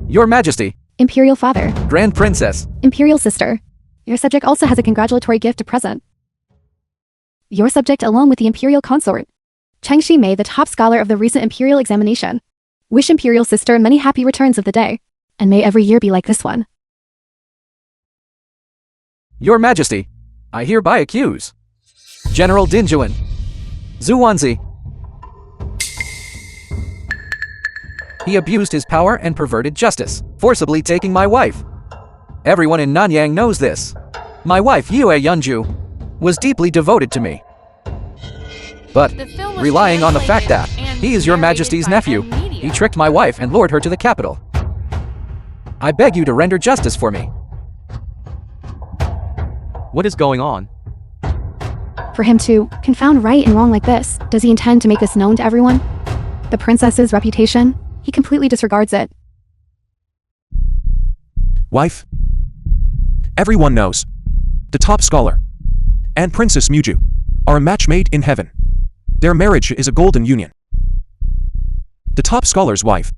Your Majesty, Imperial Father, Grand Princess, Imperial Sister. Your subject also has a congratulatory gift to present. Your subject, along with the Imperial Consort, Chengxi Mei, the top scholar of the recent Imperial examination, wish Imperial Sister many happy returns of the day, and may every year be like this one. Your Majesty, I hereby accuse General Dinjuan, Zhuanzi. He abused his power and perverted justice, forcibly taking my wife. Everyone in Nanyang knows this. My wife, Yue Yunju, was deeply devoted to me. But, relying on the fact that he is your Majesty's nephew, he tricked my wife and lured her to the capital. I beg you to render justice for me. What is going on? For him to confound right and wrong like this, does he intend to make this known to everyone? The princess's reputation? He completely disregards it. Wife? Everyone knows. The top scholar and Princess Muju are a match made in heaven. Their marriage is a golden union. The top scholar's wife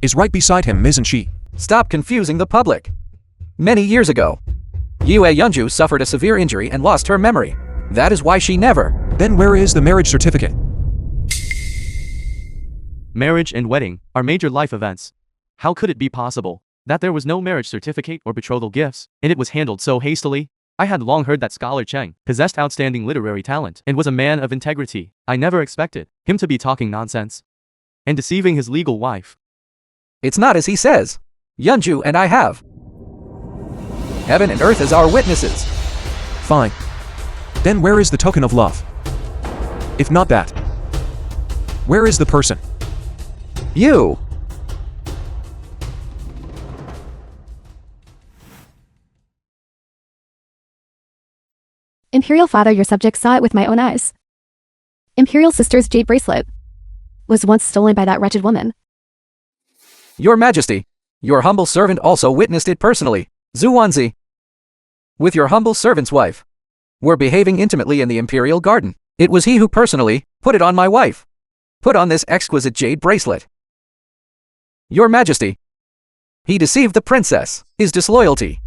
is right beside him, isn't she? Stop confusing the public. Many years ago, Yue Yunju suffered a severe injury and lost her memory. That is why she never... Then where is the marriage certificate? Marriage and wedding are major life events. How could it be possible that there was no marriage certificate or betrothal gifts, and it was handled so hastily? I had long heard that Scholar Cheng possessed outstanding literary talent and was a man of integrity. I never expected him to be talking nonsense and deceiving his legal wife. It's not as he says. Yunju and I have heaven and earth as our witnesses. Fine. Then where is the token of love? If not that, where is the person? You. Imperial Father, your subject saw it with my own eyes. Imperial Sister's jade bracelet was once stolen by that wretched woman. Your Majesty, your humble servant also witnessed it personally. Zhuanzi, with your humble servant's wife, were behaving intimately in the Imperial garden. It was he who personally put it on my wife. Put on this exquisite jade bracelet. Your Majesty, he deceived the princess. His disloyalty.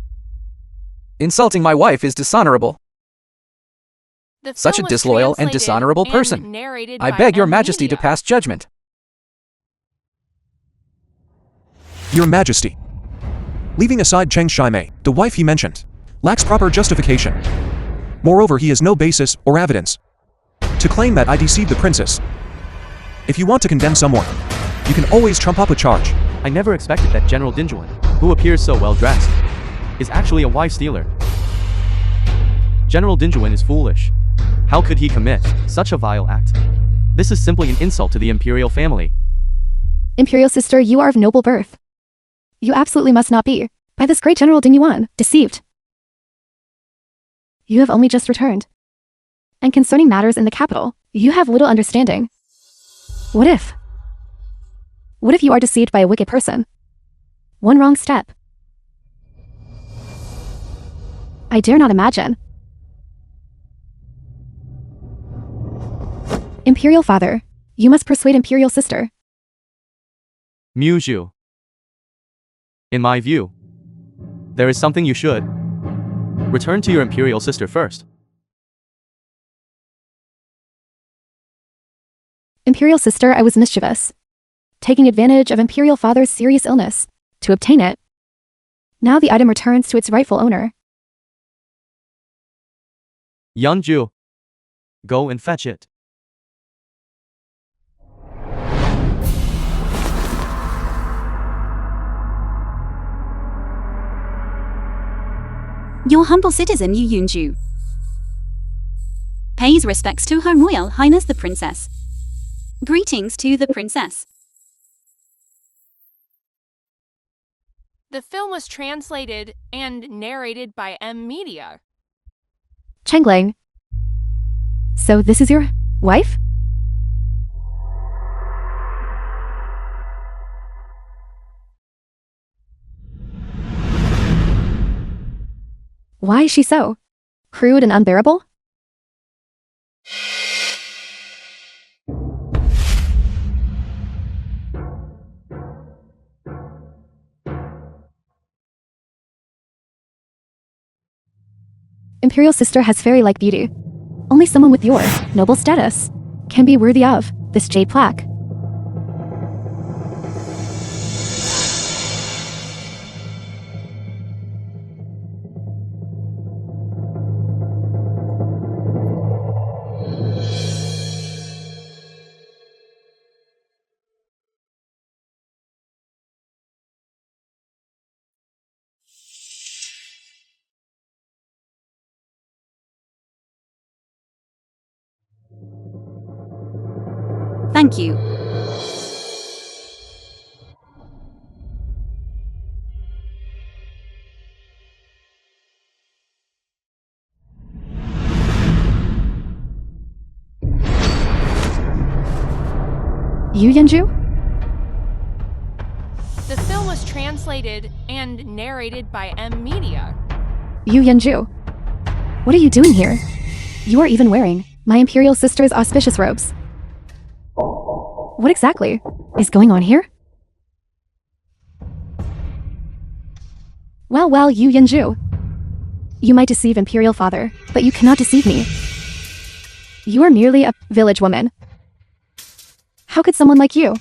Insulting my wife is dishonorable. Such a disloyal and dishonorable person. I beg your Majesty to pass judgment. Your Majesty, leaving aside Cheng Shimei, the wife he mentioned, lacks proper justification. Moreover, he has no basis or evidence to claim that I deceived the princess. If you want to condemn someone, you can always trump up a charge. I never expected that General Dinjuan, who appears so well dressed, is actually a wife stealer. General Dinjuan is foolish. How could he commit such a vile act? This is simply an insult to the imperial family. Imperial Sister, you are of noble birth. You absolutely must not be, by this great General Dingyuan, deceived. You have only just returned. And concerning matters in the capital, you have little understanding. What if you are deceived by a wicked person? One wrong step. I dare not imagine. Imperial Father, you must persuade Imperial Sister. Muju. In my view, there is something you should return to your Imperial Sister first. Imperial Sister, I was mischievous, taking advantage of Imperial Father's serious illness to obtain it. Now the item returns to its rightful owner. Yunju, go and fetch it. Your humble citizen Yu Yunju pays respects to Her Royal Highness the Princess. Greetings to the Princess. The film was translated and narrated by Media. Chengling, So this is your wife? Why is she so crude and unbearable? Imperial sister has fairy-like beauty. Only someone with your noble status can be worthy of this jade plaque. Thank you. You, Yenju? The film was translated and narrated by Media. You, Yenju. What are you doing here? You are even wearing my Imperial sister's auspicious robes. What exactly is going on here? Well, you Yenju. You might deceive Imperial father, but you cannot deceive me. You are merely a village woman. How could someone like you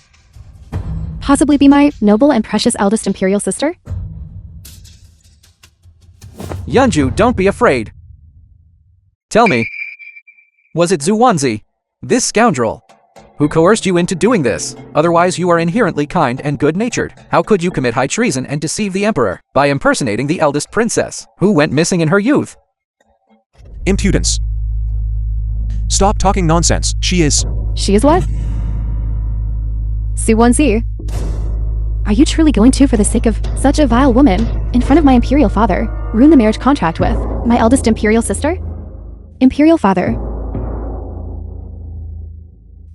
possibly be my noble and precious eldest Imperial sister? Yenju, don't be afraid. Tell me, was it Zuwanzi, this scoundrel, who coerced you into doing this? Otherwise you are inherently kind and good-natured. How could you commit high treason and deceive the emperor by impersonating the eldest princess, who went missing in her youth? Impudence. Stop talking nonsense. She is what? Suwonzi. Are you truly going to, for the sake of such a vile woman, in front of my Imperial father, ruin the marriage contract with my eldest Imperial sister? Imperial father,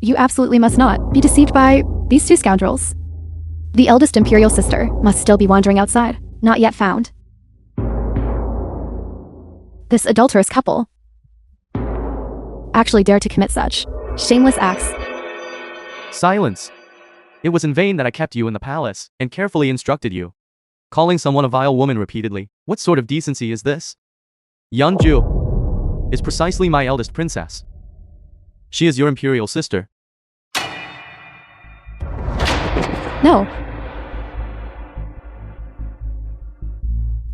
you absolutely must not be deceived by these two scoundrels. The eldest Imperial sister must still be wandering outside, not yet found. This adulterous couple actually dared to commit such shameless acts. Silence. It was in vain that I kept you in the palace and carefully instructed you. Calling someone a vile woman repeatedly, what sort of decency is this? Yeonju is precisely my eldest princess. She is your Imperial sister. No.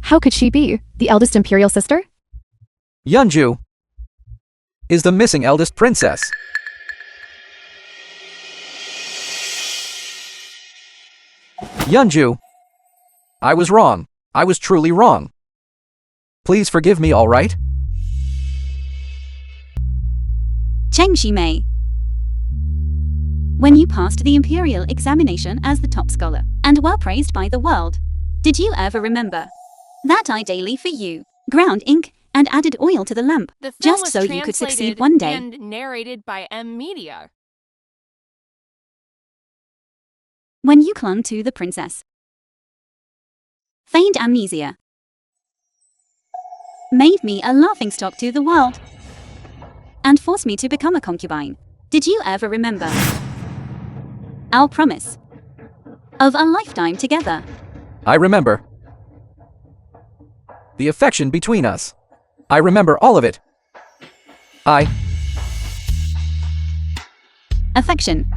How could she be the eldest Imperial sister? Yeonju is the missing eldest princess. Yeonju, I was wrong. I was truly wrong. Please forgive me, all right? Cheng Shimei. When you passed the imperial examination as the top scholar and were praised by the world, did you ever remember that I daily for you ground ink and added oil to the lamp The film just was so you could succeed translated one day? and narrated by Media. When you clung to the princess, feigned amnesia, made me a laughingstock to the world, and forced me to become a concubine. Did you ever remember our promise of a lifetime together? I remember. The affection between us. I remember all of it. Affection.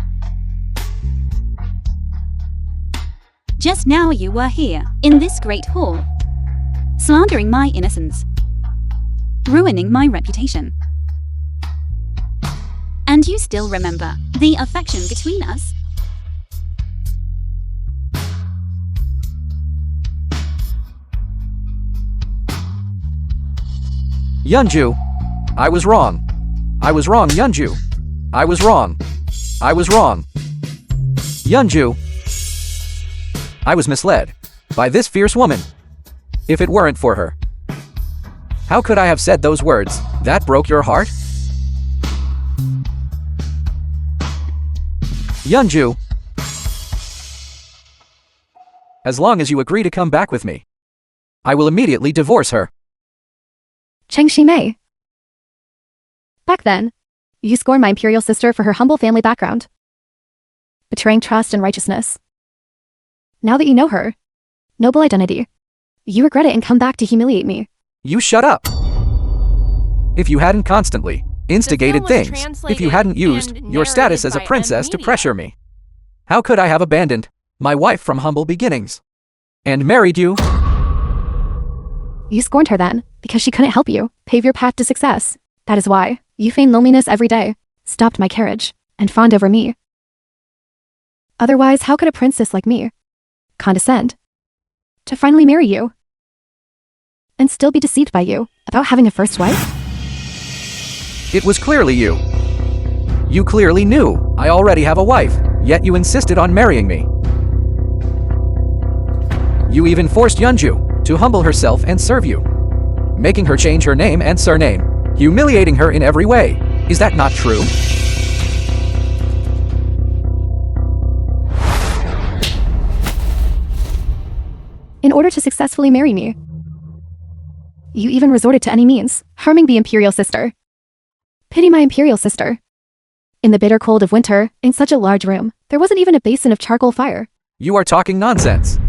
Just now you were here, in this great hall, slandering my innocence, ruining my reputation. And you still remember the affection between us? Yeonju, I was wrong. I was wrong, Yeonju. I was wrong. I was wrong. Yeonju, I was misled by this fierce woman. If it weren't for her, how could I have said those words that broke your heart? Yunju. As long as you agree to come back with me, I will immediately divorce her. Cheng Shimei. Back then, you scorned my imperial sister for her humble family background, betraying trust and righteousness. Now that you know her noble identity, you regret it and come back to humiliate me. You shut up. If you hadn't constantly instigated was things, if you translated hadn't used and your status narrated as a by princess to Amenisia. pressure me, how could I have abandoned my wife from humble beginnings and married you? You scorned her then, because she couldn't help you pave your path to success. That is why you feigned loneliness every day, stopped my carriage, and fawned over me. Otherwise, how could a princess like me condescend to finally marry you and still be deceived by you about having a first wife? It was clearly you. You clearly knew I already have a wife, yet you insisted on marrying me. You even forced Yunju to humble herself and serve you, making her change her name and surname, humiliating her in every way. Is that not true? In order to successfully marry me, you even resorted to any means, harming the imperial sister. Pity my imperial sister. In the bitter cold of winter, in such a large room, there wasn't even a basin of charcoal fire. You are talking nonsense.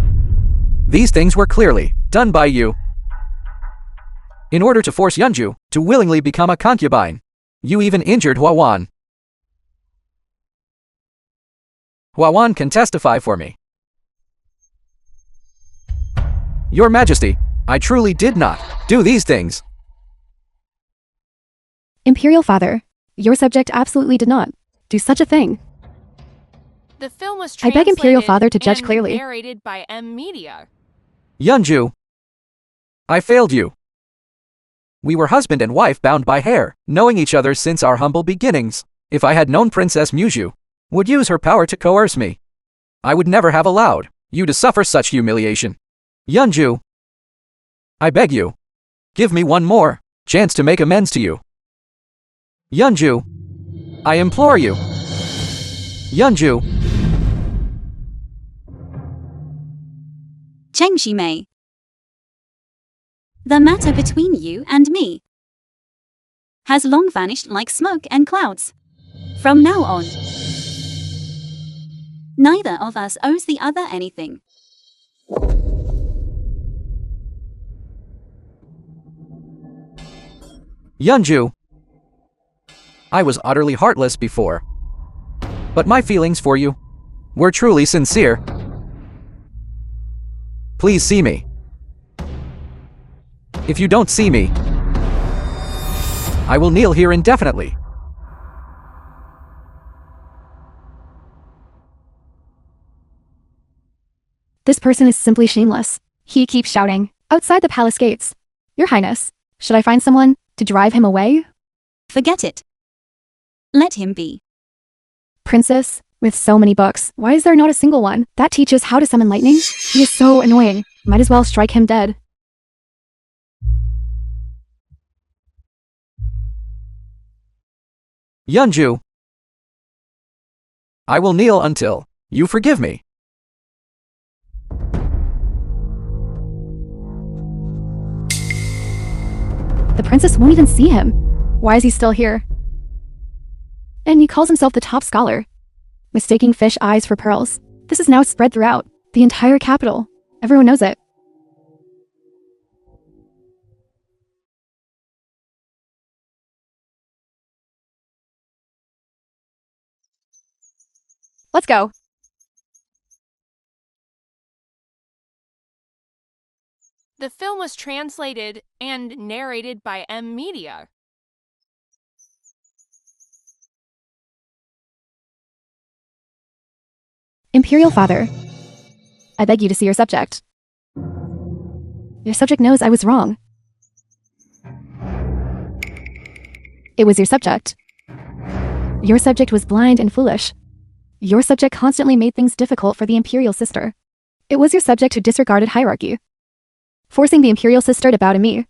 These things were clearly done by you. In order to force Yunju to willingly become a concubine, you even injured Huawan. Huawan can testify for me. Your Majesty, I truly did not do these things. Imperial father, your subject absolutely did not do such a thing. The film was I beg Imperial translated Father to judge and clearly. narrated by Amenisia. Yunju, I failed you. We were husband and wife bound by hair, knowing each other since our humble beginnings. If I had known Princess Muju would use her power to coerce me, I would never have allowed you to suffer such humiliation. Yunju, I beg you, give me one more chance to make amends to you. Yunju, I implore you. Yunju. Cheng Shimei. The matter between you and me has long vanished like smoke and clouds. From now on, neither of us owes the other anything. Yunju, I was utterly heartless before, but my feelings for you were truly sincere. Please see me. If you don't see me, I will kneel here indefinitely. This person is simply shameless. He keeps shouting, outside the palace gates. Your Highness, should I find someone to drive him away? Forget it. Let him be. Princess, with so many books, why is there not a single one that teaches how to summon lightning? He is so annoying. Might as well strike him dead. Yunju, I will kneel until you forgive me. The princess won't even see him. Why is he still here? And he calls himself the top scholar, mistaking fish eyes for pearls. This is now spread throughout the entire capital. Everyone knows it. Let's go. The film was translated and narrated by Media. Imperial Father, I beg you to see your subject. Your subject knows I was wrong. It was your subject. Your subject was blind and foolish. Your subject constantly made things difficult for the Imperial sister. It was your subject who disregarded hierarchy, forcing the Imperial sister to bow to me.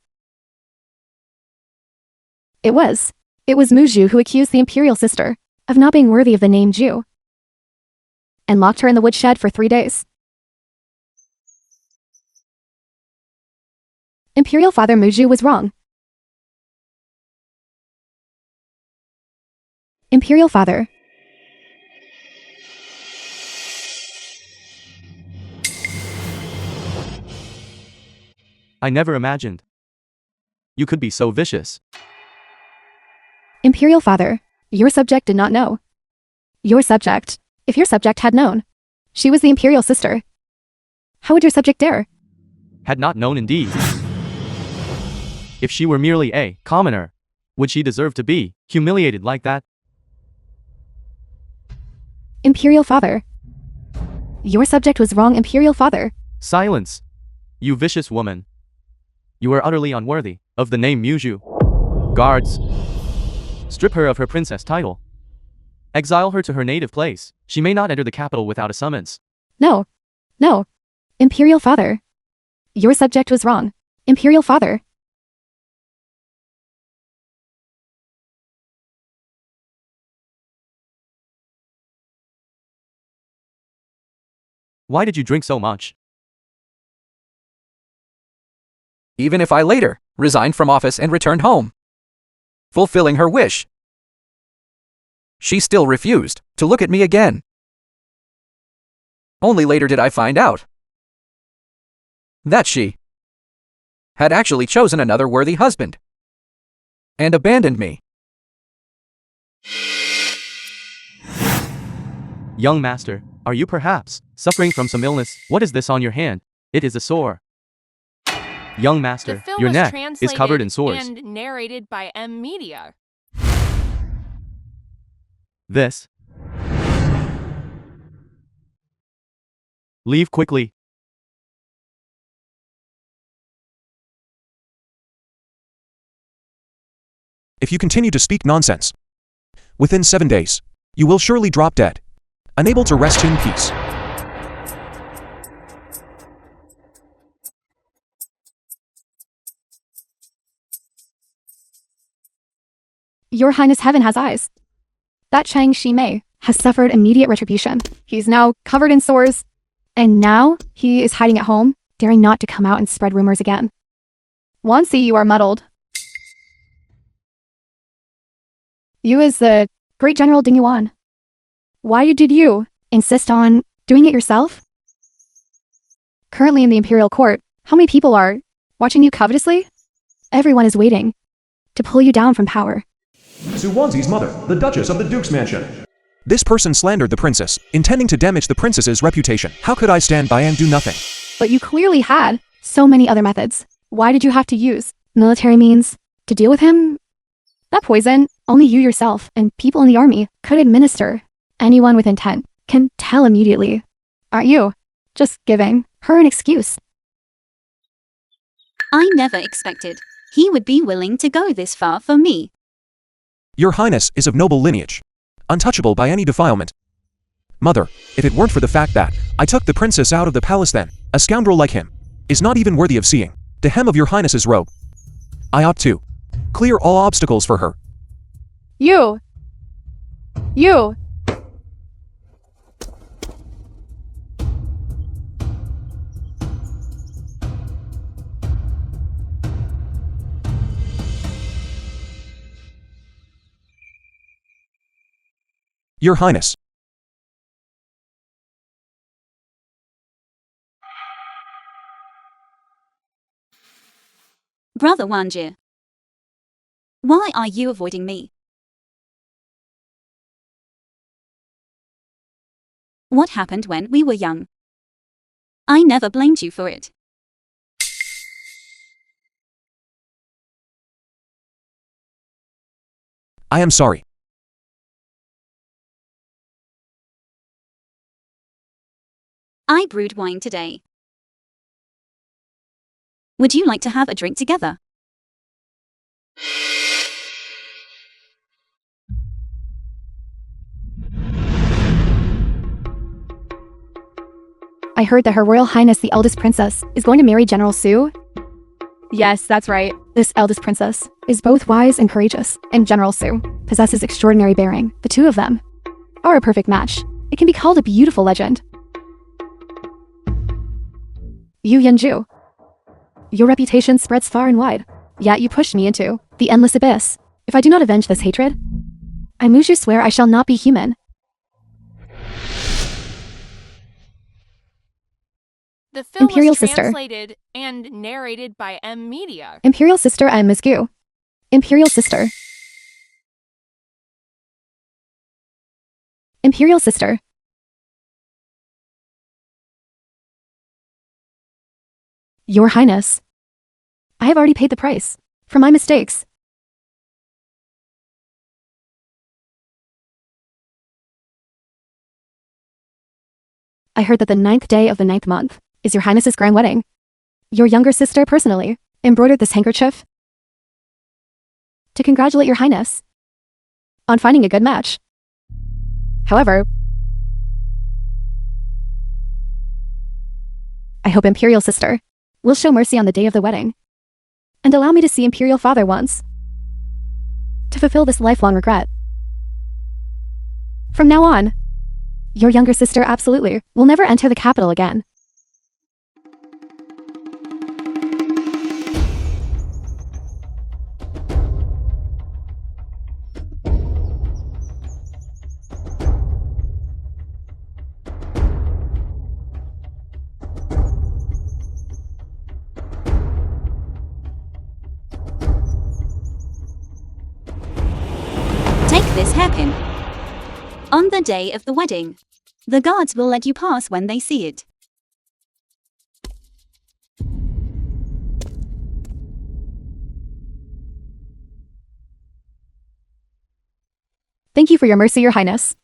It was Muju who accused the Imperial sister of not being worthy of the name Jew. and locked her in the woodshed for 3 days. Imperial Father Muju was wrong. Imperial Father. I never imagined you could be so vicious. Imperial Father, your subject did not know. Your subject, if your subject had known, she was the Imperial sister. How would your subject dare? Had not known indeed. If she were merely a commoner, would she deserve to be humiliated like that? Imperial Father. Your subject was wrong, Imperial Father. Silence, you vicious woman. You are utterly unworthy of the name Muju. Guards, strip her of her princess title. Exile her to her native place. She may not enter the capital without a summons. No. No. Imperial Father. Your subject was wrong. Imperial Father. Why did you drink so much? Even if I later resigned from office and returned home, fulfilling her wish, she still refused to look at me again. Only later did I find out that she had actually chosen another worthy husband and abandoned me. Young master, are you perhaps suffering from some illness? What is this on your hand? It is a sore. Young master, your neck is covered in sores. And narrated by Amensia. This. Leave quickly. If you continue to speak nonsense, within 7 days, you will surely drop dead, unable to rest in peace. Your Highness, heaven has eyes. That Chang Shi-mei has suffered immediate retribution. He's now covered in sores, and now he is hiding at home, daring not to come out and spread rumors again. Wansi, you are muddled. You as the great General Ding Yuan. Why did you insist on doing it yourself? Currently in the Imperial Court, how many people are watching you covetously? Everyone is waiting to pull you down from power. Suwanzi's mother, the Duchess of the Duke's Mansion. This person slandered the princess, intending to damage the princess's reputation. How could I stand by and do nothing? But you clearly had so many other methods. Why did you have to use military means to deal with him? That poison, only you yourself and people in the army could administer. Anyone with intent can tell immediately. Aren't you just giving her an excuse? I never expected he would be willing to go this far for me. Your Highness is of noble lineage, untouchable by any defilement. Mother, if it weren't for the fact that I took the princess out of the palace, then a scoundrel like him is not even worthy of seeing the hem of your Highness's robe. I ought to clear all obstacles for her. You! Your Highness. Brother Wanjie, why are you avoiding me? What happened when we were young? I never blamed you for it. I am sorry. I brewed wine today. Would you like to have a drink together? I heard that Her Royal Highness the eldest princess is going to marry General Su. Yes, that's right. This eldest princess is both wise and courageous, and General Su possesses extraordinary bearing. The two of them are a perfect match. It can be called a beautiful legend. You Yanju. Your reputation spreads far and wide, yet you pushed me into the endless abyss. If I do not avenge this hatred, I Mushu swear I shall not be human. The film Imperial was Sister. translated and narrated by Media. Imperial Sister I am Mizgu. Imperial Sister. Imperial Sister. Your Highness. I have already paid the price for my mistakes. I heard that the 9th day of the 9th month is your Highness's grand wedding. Your younger sister personally embroidered this handkerchief to congratulate your Highness on finding a good match. However, I hope Imperial Sister will show mercy on the day of the wedding and allow me to see Imperial Father once to fulfill this lifelong regret. From now on, your younger sister absolutely will never enter the capital again. Take this hairpin. On the day of the wedding, the guards will let you pass when they see it. Thank you for your mercy, Your Highness.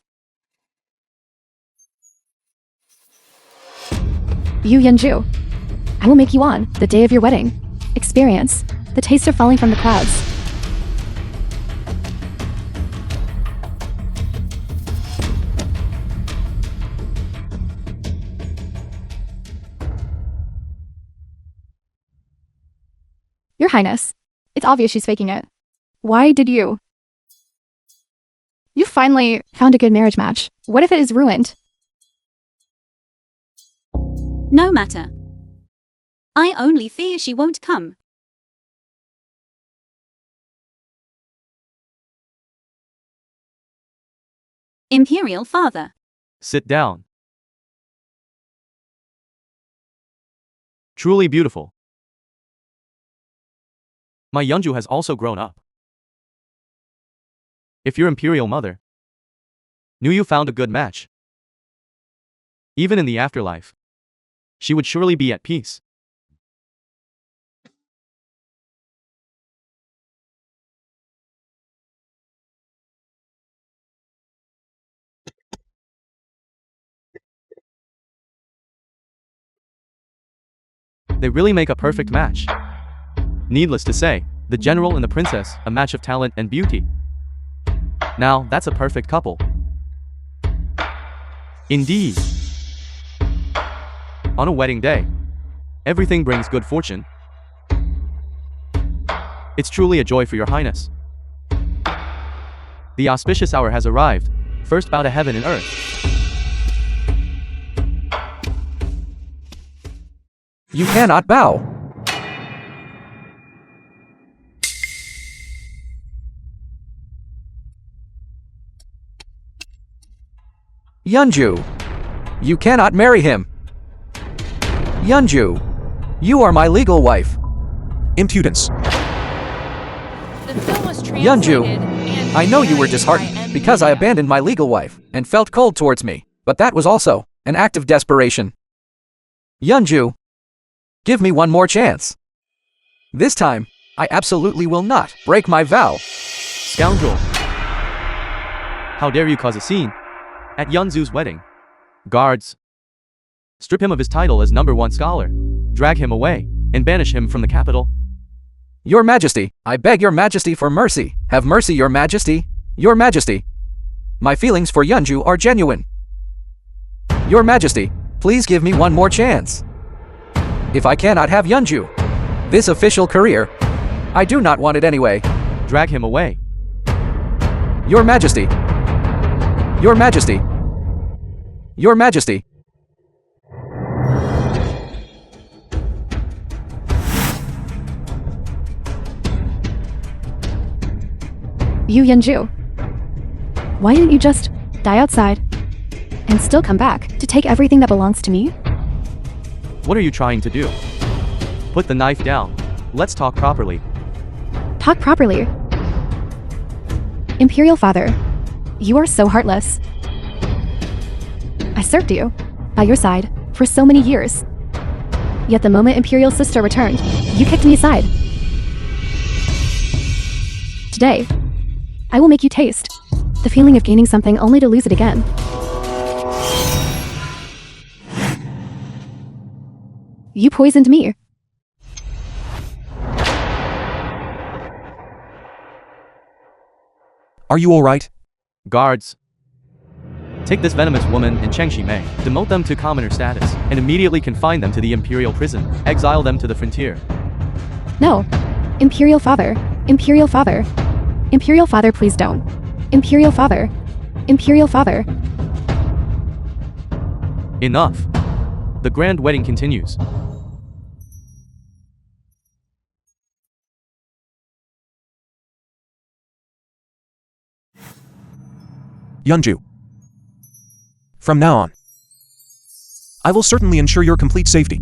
You Yanju, I will make you on the day of your wedding experience the taste of falling from the clouds. Your Highness, it's obvious she's faking it. Why did you? You finally found a good marriage match. What if it is ruined? No matter. I only fear she won't come. Imperial Father. Sit down. Truly beautiful. My Yeonju has also grown up. If your imperial mother knew you found a good match, even in the afterlife, she would surely be at peace. They really make a perfect match. Needless to say, the general and the princess, a match of talent and beauty. Now, that's a perfect couple. Indeed. On a wedding day, everything brings good fortune. It's truly a joy for your highness. The auspicious hour has arrived. First bow to heaven and earth. You cannot bow. Yeonju, you cannot marry him. Yeonju, you are my legal wife. Impudence. The film was translated Yeonju, and I know you were narrated disheartened by because I Media. abandoned my legal wife and felt cold towards me, but that was also an act of desperation. Yeonju, give me one more chance. This time, I absolutely will not break my vow. Scoundrel! How dare you cause a scene at Yeonju's wedding? Guards, strip him of his title as #1 scholar, drag him away, and banish him from the capital. Your Majesty, I beg your Majesty for mercy. Have mercy, Your Majesty. Your Majesty. My feelings for Yeonju are genuine. Your Majesty, please give me one more chance. If I cannot have Yeonju, this official career, I do not want it anyway. Drag him away. Your Majesty. Your Majesty. Your Majesty. You Yanju. Why didn't you just die outside and still come back to take everything that belongs to me? What are you trying to do? Put the knife down. Let's talk properly. Talk properly. Imperial Father, you are so heartless. I served you, by your side, for so many years. Yet the moment Imperial Sister returned, you kicked me aside. Today, I will make you taste the feeling of gaining something only to lose it again. You poisoned me. Are you alright? Guards. Take this venomous woman and Cheng Shimei, demote them to commoner status, and immediately confine them to the Imperial prison. Exile them to the frontier. No. Imperial Father. Imperial Father. Imperial Father, please don't. Imperial Father. Imperial Father. Enough. The grand wedding continues. Yunju. From now on, I will certainly ensure your complete safety.